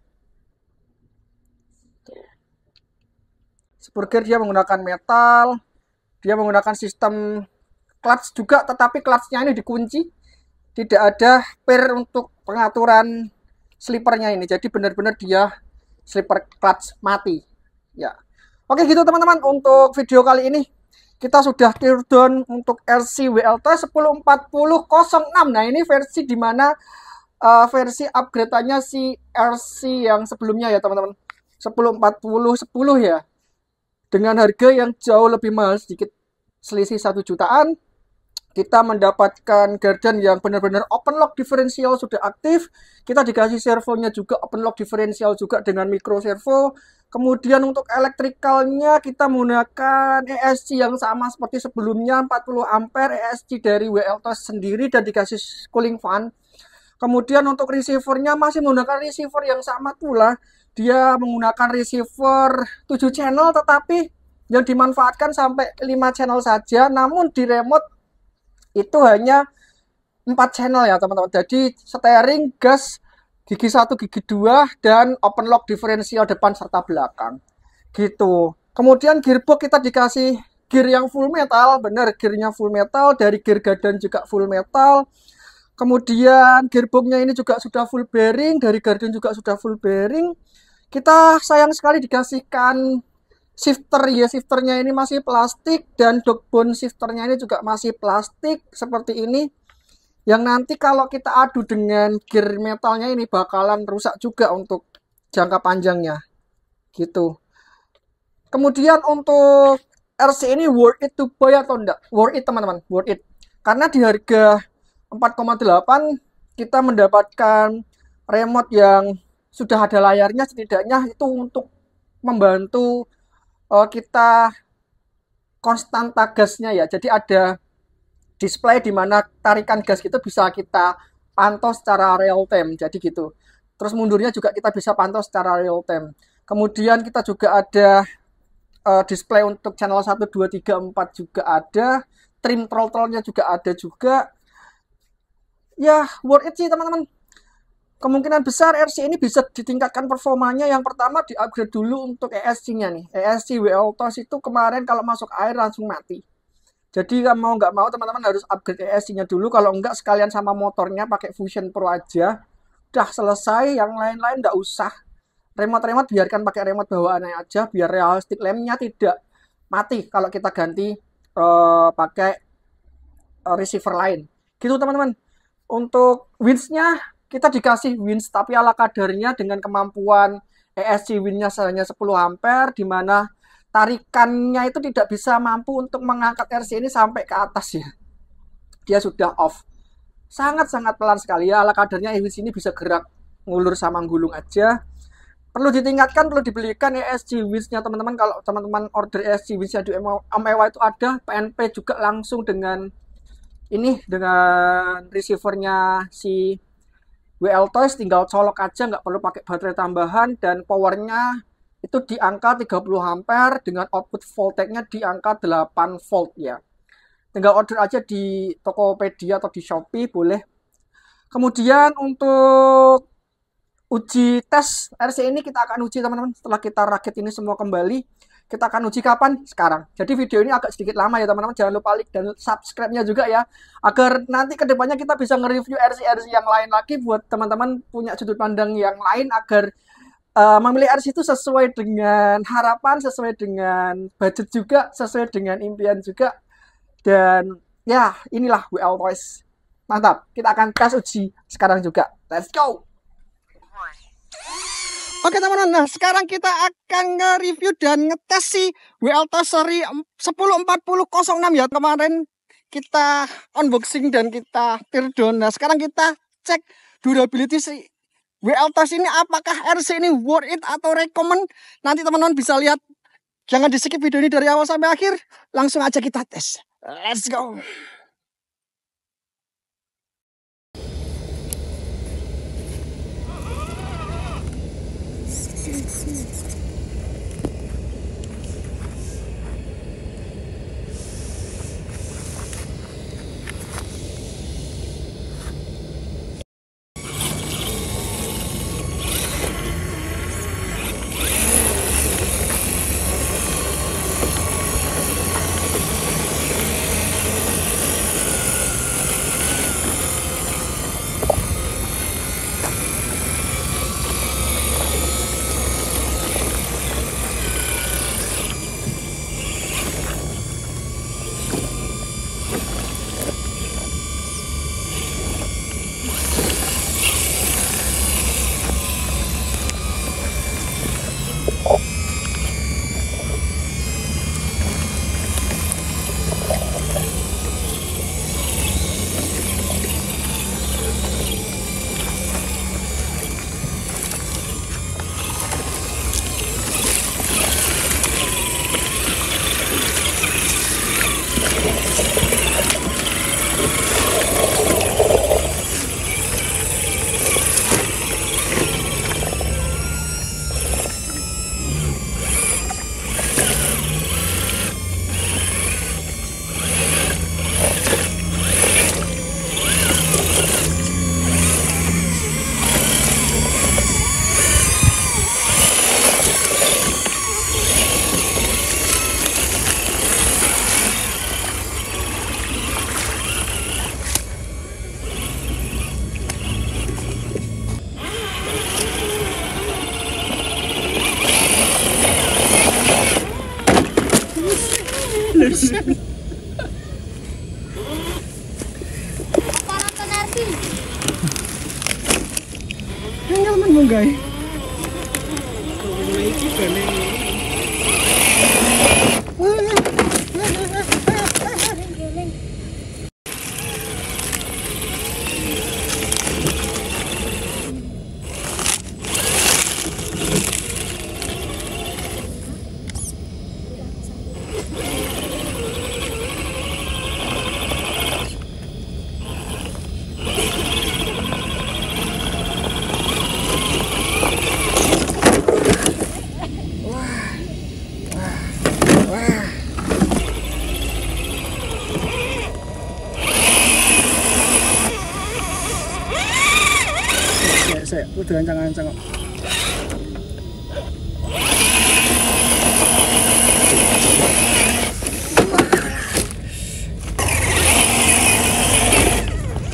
Spurgear dia menggunakan metal, dia menggunakan sistem clutch juga, tetapi clutchnya ini dikunci, tidak ada pair untuk pengaturan slippernya ini. Jadi benar-benar dia slipper clutch mati. Ya, oke gitu teman-teman, untuk video kali ini kita sudah teardown untuk RC WLT 104006. Nah ini versi dimana versi upgrade-nya si RC yang sebelumnya ya teman-teman, 104010 ya, dengan harga yang jauh lebih mahal sedikit, selisih 1 jutaan. kita mendapatkan garden yang benar-benar open lock differential sudah aktif. Kita dikasih servonya juga open lock differential juga dengan micro servo. Kemudian untuk elektrikalnya kita menggunakan ESC yang sama seperti sebelumnya 40 ampere ESC dari WLTOS sendiri dan dikasih cooling fan. Kemudian untuk receivernya masih menggunakan receiver yang sama pula. Dia menggunakan receiver 7 channel tetapi yang dimanfaatkan sampai 5 channel saja. Namun di remote itu hanya 4 channel ya teman-teman. Jadi steering, gas, gigi 1, gigi 2, dan open lock differential depan serta belakang. Gitu. Kemudian gearbox kita dikasih gear yang full metal. Benar, gearnya full metal. Dari gear garden juga full metal. Kemudian gearboxnya ini juga sudah full bearing. Dari garden juga sudah full bearing. Kita sayang sekali dikasihkan shifter ya, shifternya ini masih plastik dan dogbone shifternya ini juga masih plastik seperti ini. Yang nanti kalau kita adu dengan gear metalnya ini bakalan rusak juga untuk jangka panjangnya. Gitu. Kemudian untuk RC ini worth it to buy atau enggak? Worth it teman-teman, worth it. Karena di harga 4,8 kita mendapatkan remote yang sudah ada layarnya, setidaknya itu untuk membantu kita konstan gasnya ya. Jadi ada display di mana tarikan gas itu bisa kita pantau secara real time. Jadi gitu. Terus mundurnya juga kita bisa pantau secara real time. Kemudian kita juga ada display untuk channel 1, 2, 3, 4 juga ada. Trim throttle-nya juga ada juga. Ya, worth it sih teman-teman. Kemungkinan besar RC ini bisa ditingkatkan performanya. Yang pertama di-upgrade dulu untuk ESC-nya nih. ESC WLTOS itu kemarin kalau masuk air langsung mati. Jadi mau nggak mau teman-teman harus upgrade ESC-nya dulu. Kalau enggak sekalian sama motornya pakai Fusion Pro aja. Udah selesai, yang lain-lain nggak usah. Remote-remote biarkan pakai remote bawaannya aja. Biar realistic lamp-nya tidak mati kalau kita ganti pakai receiver lain. Gitu teman-teman. Untuk winch-nya kita dikasih winch tapi ala kadarnya dengan kemampuan ESC winch-nya hanya 10 ampere di mana tarikannya itu tidak bisa mampu untuk mengangkat RC ini sampai ke atas ya. Dia sudah off. Sangat-sangat pelan sekali ya, ala kadarnya winch ini bisa gerak ngulur sama gulung aja. Perlu ditingkatkan, perlu dibelikan ESC winch-nya teman-teman. Kalau teman-teman order ESC winch-nya di Omewa itu ada PNP juga langsung dengan ini, dengan receivernya si WLTOS, tinggal colok aja, nggak perlu pakai baterai tambahan, dan powernya itu di angka 30 ampere dengan output voltage-nya di angka 8 volt ya. Tinggal order aja di Tokopedia atau di Shopee boleh. Kemudian untuk uji tes RC ini kita akan uji teman-teman setelah kita rakit ini semua kembali. Kita akan uji kapan? Sekarang. Jadi video ini agak sedikit lama ya teman-teman. Jangan lupa like dan subscribe-nya juga ya. Agar nanti kedepannya kita bisa nge-review RC-RC yang lain lagi. Buat teman-teman punya sudut pandang yang lain. Agar memilih RC itu sesuai dengan harapan, sesuai dengan budget juga, sesuai dengan impian juga. Dan ya inilah WLTOS. Mantap. Kita akan tes uji sekarang juga. Let's go! Oke teman-teman, nah sekarang kita akan nge-review dan ngetes si WLTOS seri 104006 ya. Kemarin kita unboxing dan kita teardown. Nah sekarang kita cek durability si WLTOS ini, apakah RC ini worth it atau recommend. Nanti teman-teman bisa lihat. Jangan di skip video ini dari awal sampai akhir. Langsung aja kita tes. Let's go! munggah. Iki bane. Saya udah ancang-ancang kok.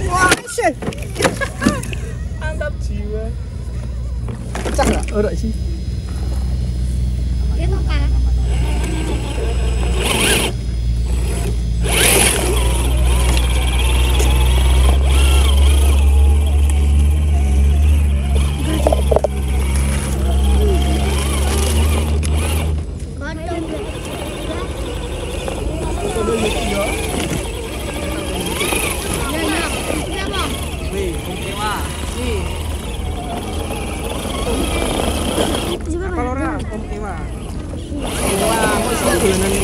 Wah, shit. Mantap jiwa. Pecah enggak? Ora sih. Itu kan.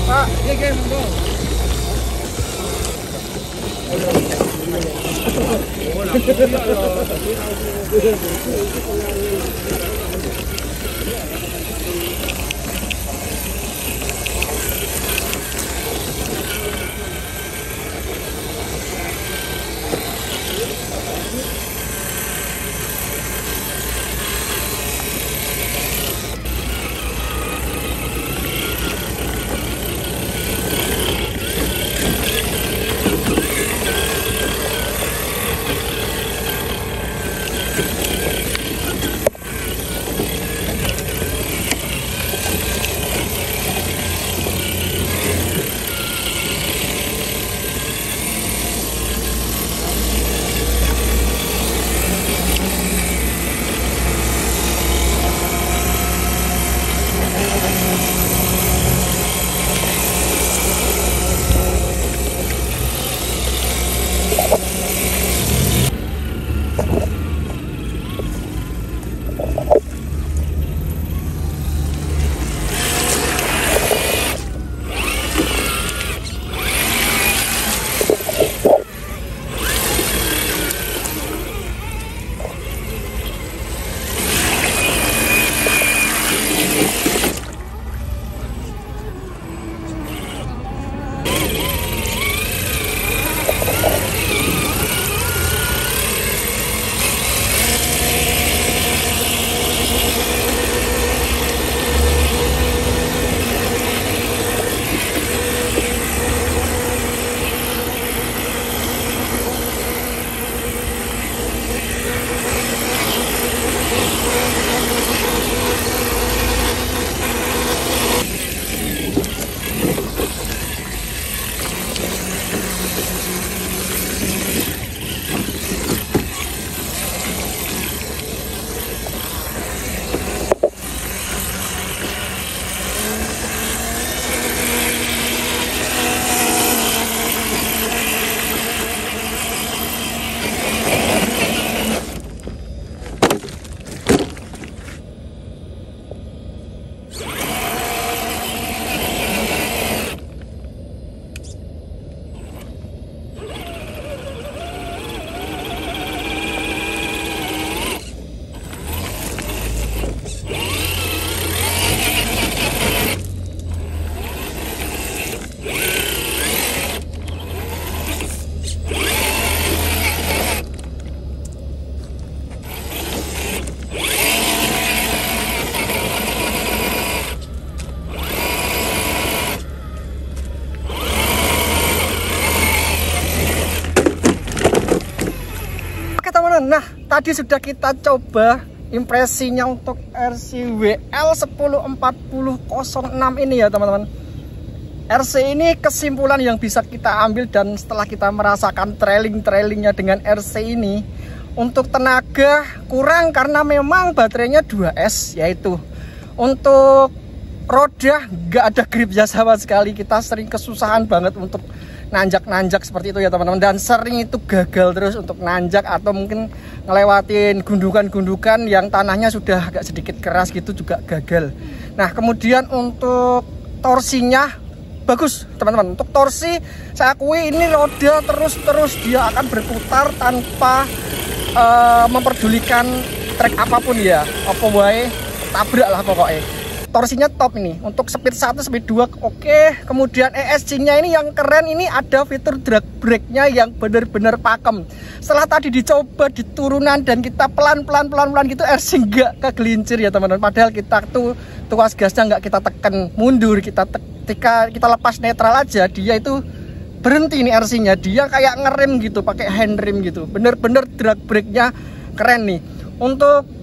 Pak, iya monggo. Nah, tadi sudah kita coba impresinya untuk RC-WL 104006 ini ya teman-teman. RC ini kesimpulan yang bisa kita ambil dan setelah kita merasakan trailing-trailingnya dengan RC ini, untuk tenaga kurang karena memang baterainya 2S, yaitu untuk roda nggak ada gripnya sama sekali. Kita sering kesusahan banget untuk nanjak-nanjak seperti itu ya teman-teman, dan sering itu gagal terus untuk nanjak atau mungkin ngelewatin gundukan-gundukan yang tanahnya sudah agak sedikit keras gitu juga gagal. Nah, kemudian untuk torsinya bagus teman-teman. Untuk torsi saya akui ini roda terus dia akan berputar tanpa memperdulikan trek apapun ya, apa wae tabrak lah pokoknya. Torsinya top ini. Untuk speed 1, speed 2 oke. Kemudian ESC-nya ini yang keren, ini ada fitur drag brake-nya yang benar-benar pakem. Setelah tadi dicoba di turunan dan kita pelan-pelan gitu, RC nggak kegelincir ya teman-teman. Padahal kita tuh tuas gasnya nggak kita tekan mundur, ketika kita lepas netral aja dia itu berhenti nih RC-nya. Dia kayak ngerem gitu, pakai hand rem gitu. Bener-bener drag brake-nya keren nih. Untuk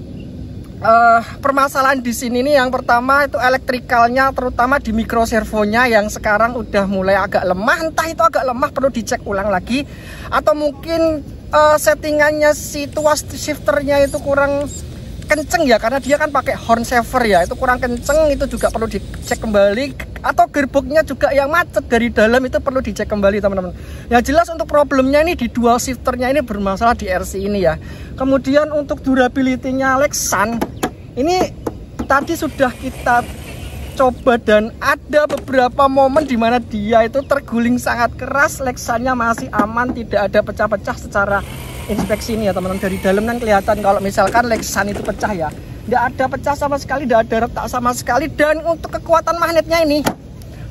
permasalahan di sini nih, yang pertama itu elektrikalnya, terutama di micro servonya yang sekarang udah mulai agak lemah. Entah itu agak lemah perlu dicek ulang lagi, atau mungkin settingannya si tuas shifternya itu kurang kenceng ya, karena dia kan pakai horn saver ya, itu kurang kenceng, itu juga perlu dicek kembali. Atau gearboxnya juga yang macet dari dalam, itu perlu dicek kembali teman-teman. Yang jelas untuk problemnya ini di dual shifternya ini bermasalah di RC ini ya. Kemudian untuk durability-nya Lexan ini tadi sudah kita coba dan ada beberapa momen di mana dia itu terguling sangat keras. Lexannya masih aman, tidak ada pecah-pecah secara inspeksi ini ya teman-teman. Dari dalam kan kelihatan kalau misalkan Lexan itu pecah ya, nggak ada pecah sama sekali, nggak ada retak sama sekali. Dan untuk kekuatan magnetnya ini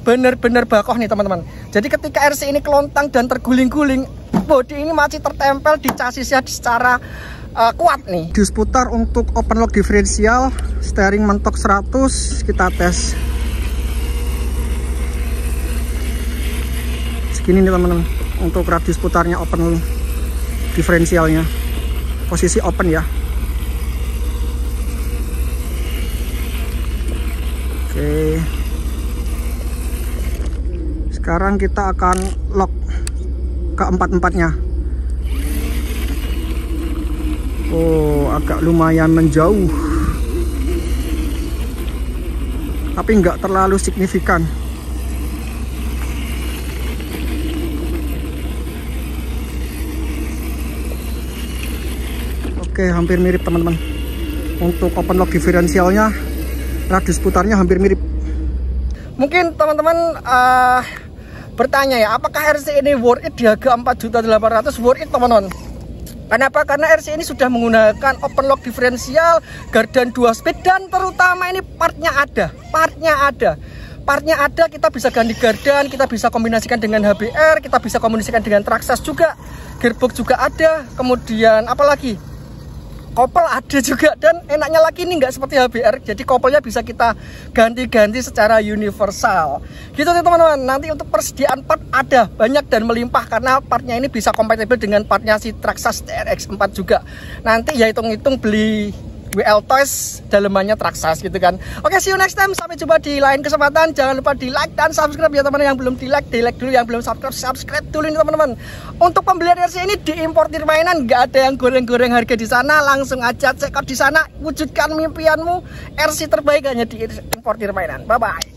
bener-bener bakoh nih teman-teman. Jadi ketika RC ini kelontang dan terguling-guling, bodi ini masih tertempel di chassisnya secara kuat nih. Dius putar untuk open lock diferensial, steering mentok 100, kita tes. Segini nih teman-teman untuk radius putarnya open diferensialnya. Posisi open ya. Oke. Sekarang kita akan lock ke empat-empatnya. Oh, agak lumayan menjauh, tapi nggak terlalu signifikan. Oke, hampir mirip teman-teman. Untuk open lock diferensialnya, radius putarnya hampir mirip. Mungkin teman-teman bertanya ya, apakah RC ini worth it di harga 4.800.000? Worth it teman-teman. Kenapa? Karena RC ini sudah menggunakan open lock diferensial, gardan 2 speed, dan terutama ini partnya ada, kita bisa ganti gardan, kita bisa kombinasikan dengan HBR, kita bisa kombinasikan dengan Traxxas juga, gearbox juga ada, kemudian apalagi kopel ada juga, dan enaknya lagi ini nggak seperti HBR, jadi kopelnya bisa kita ganti-ganti secara universal gitu nih teman-teman. Nanti untuk persediaan part ada banyak dan melimpah, karena partnya ini bisa kompatibel dengan partnya si Traxxas TRX 4 juga. Nanti ya hitung-hitung beli WL Toys dalemannya Traxxas gitu kan. Oke, see you next time, sampai jumpa di lain kesempatan. Jangan lupa di like dan subscribe ya teman-teman. Yang belum di like dulu, yang belum subscribe dulu nih teman-teman. Untuk pembelian RC ini di importir mainan, nggak ada yang goreng-goreng harga di sana, langsung aja check out di sana, wujudkan mimpianmu. RC terbaik hanya di importir mainan. Bye bye.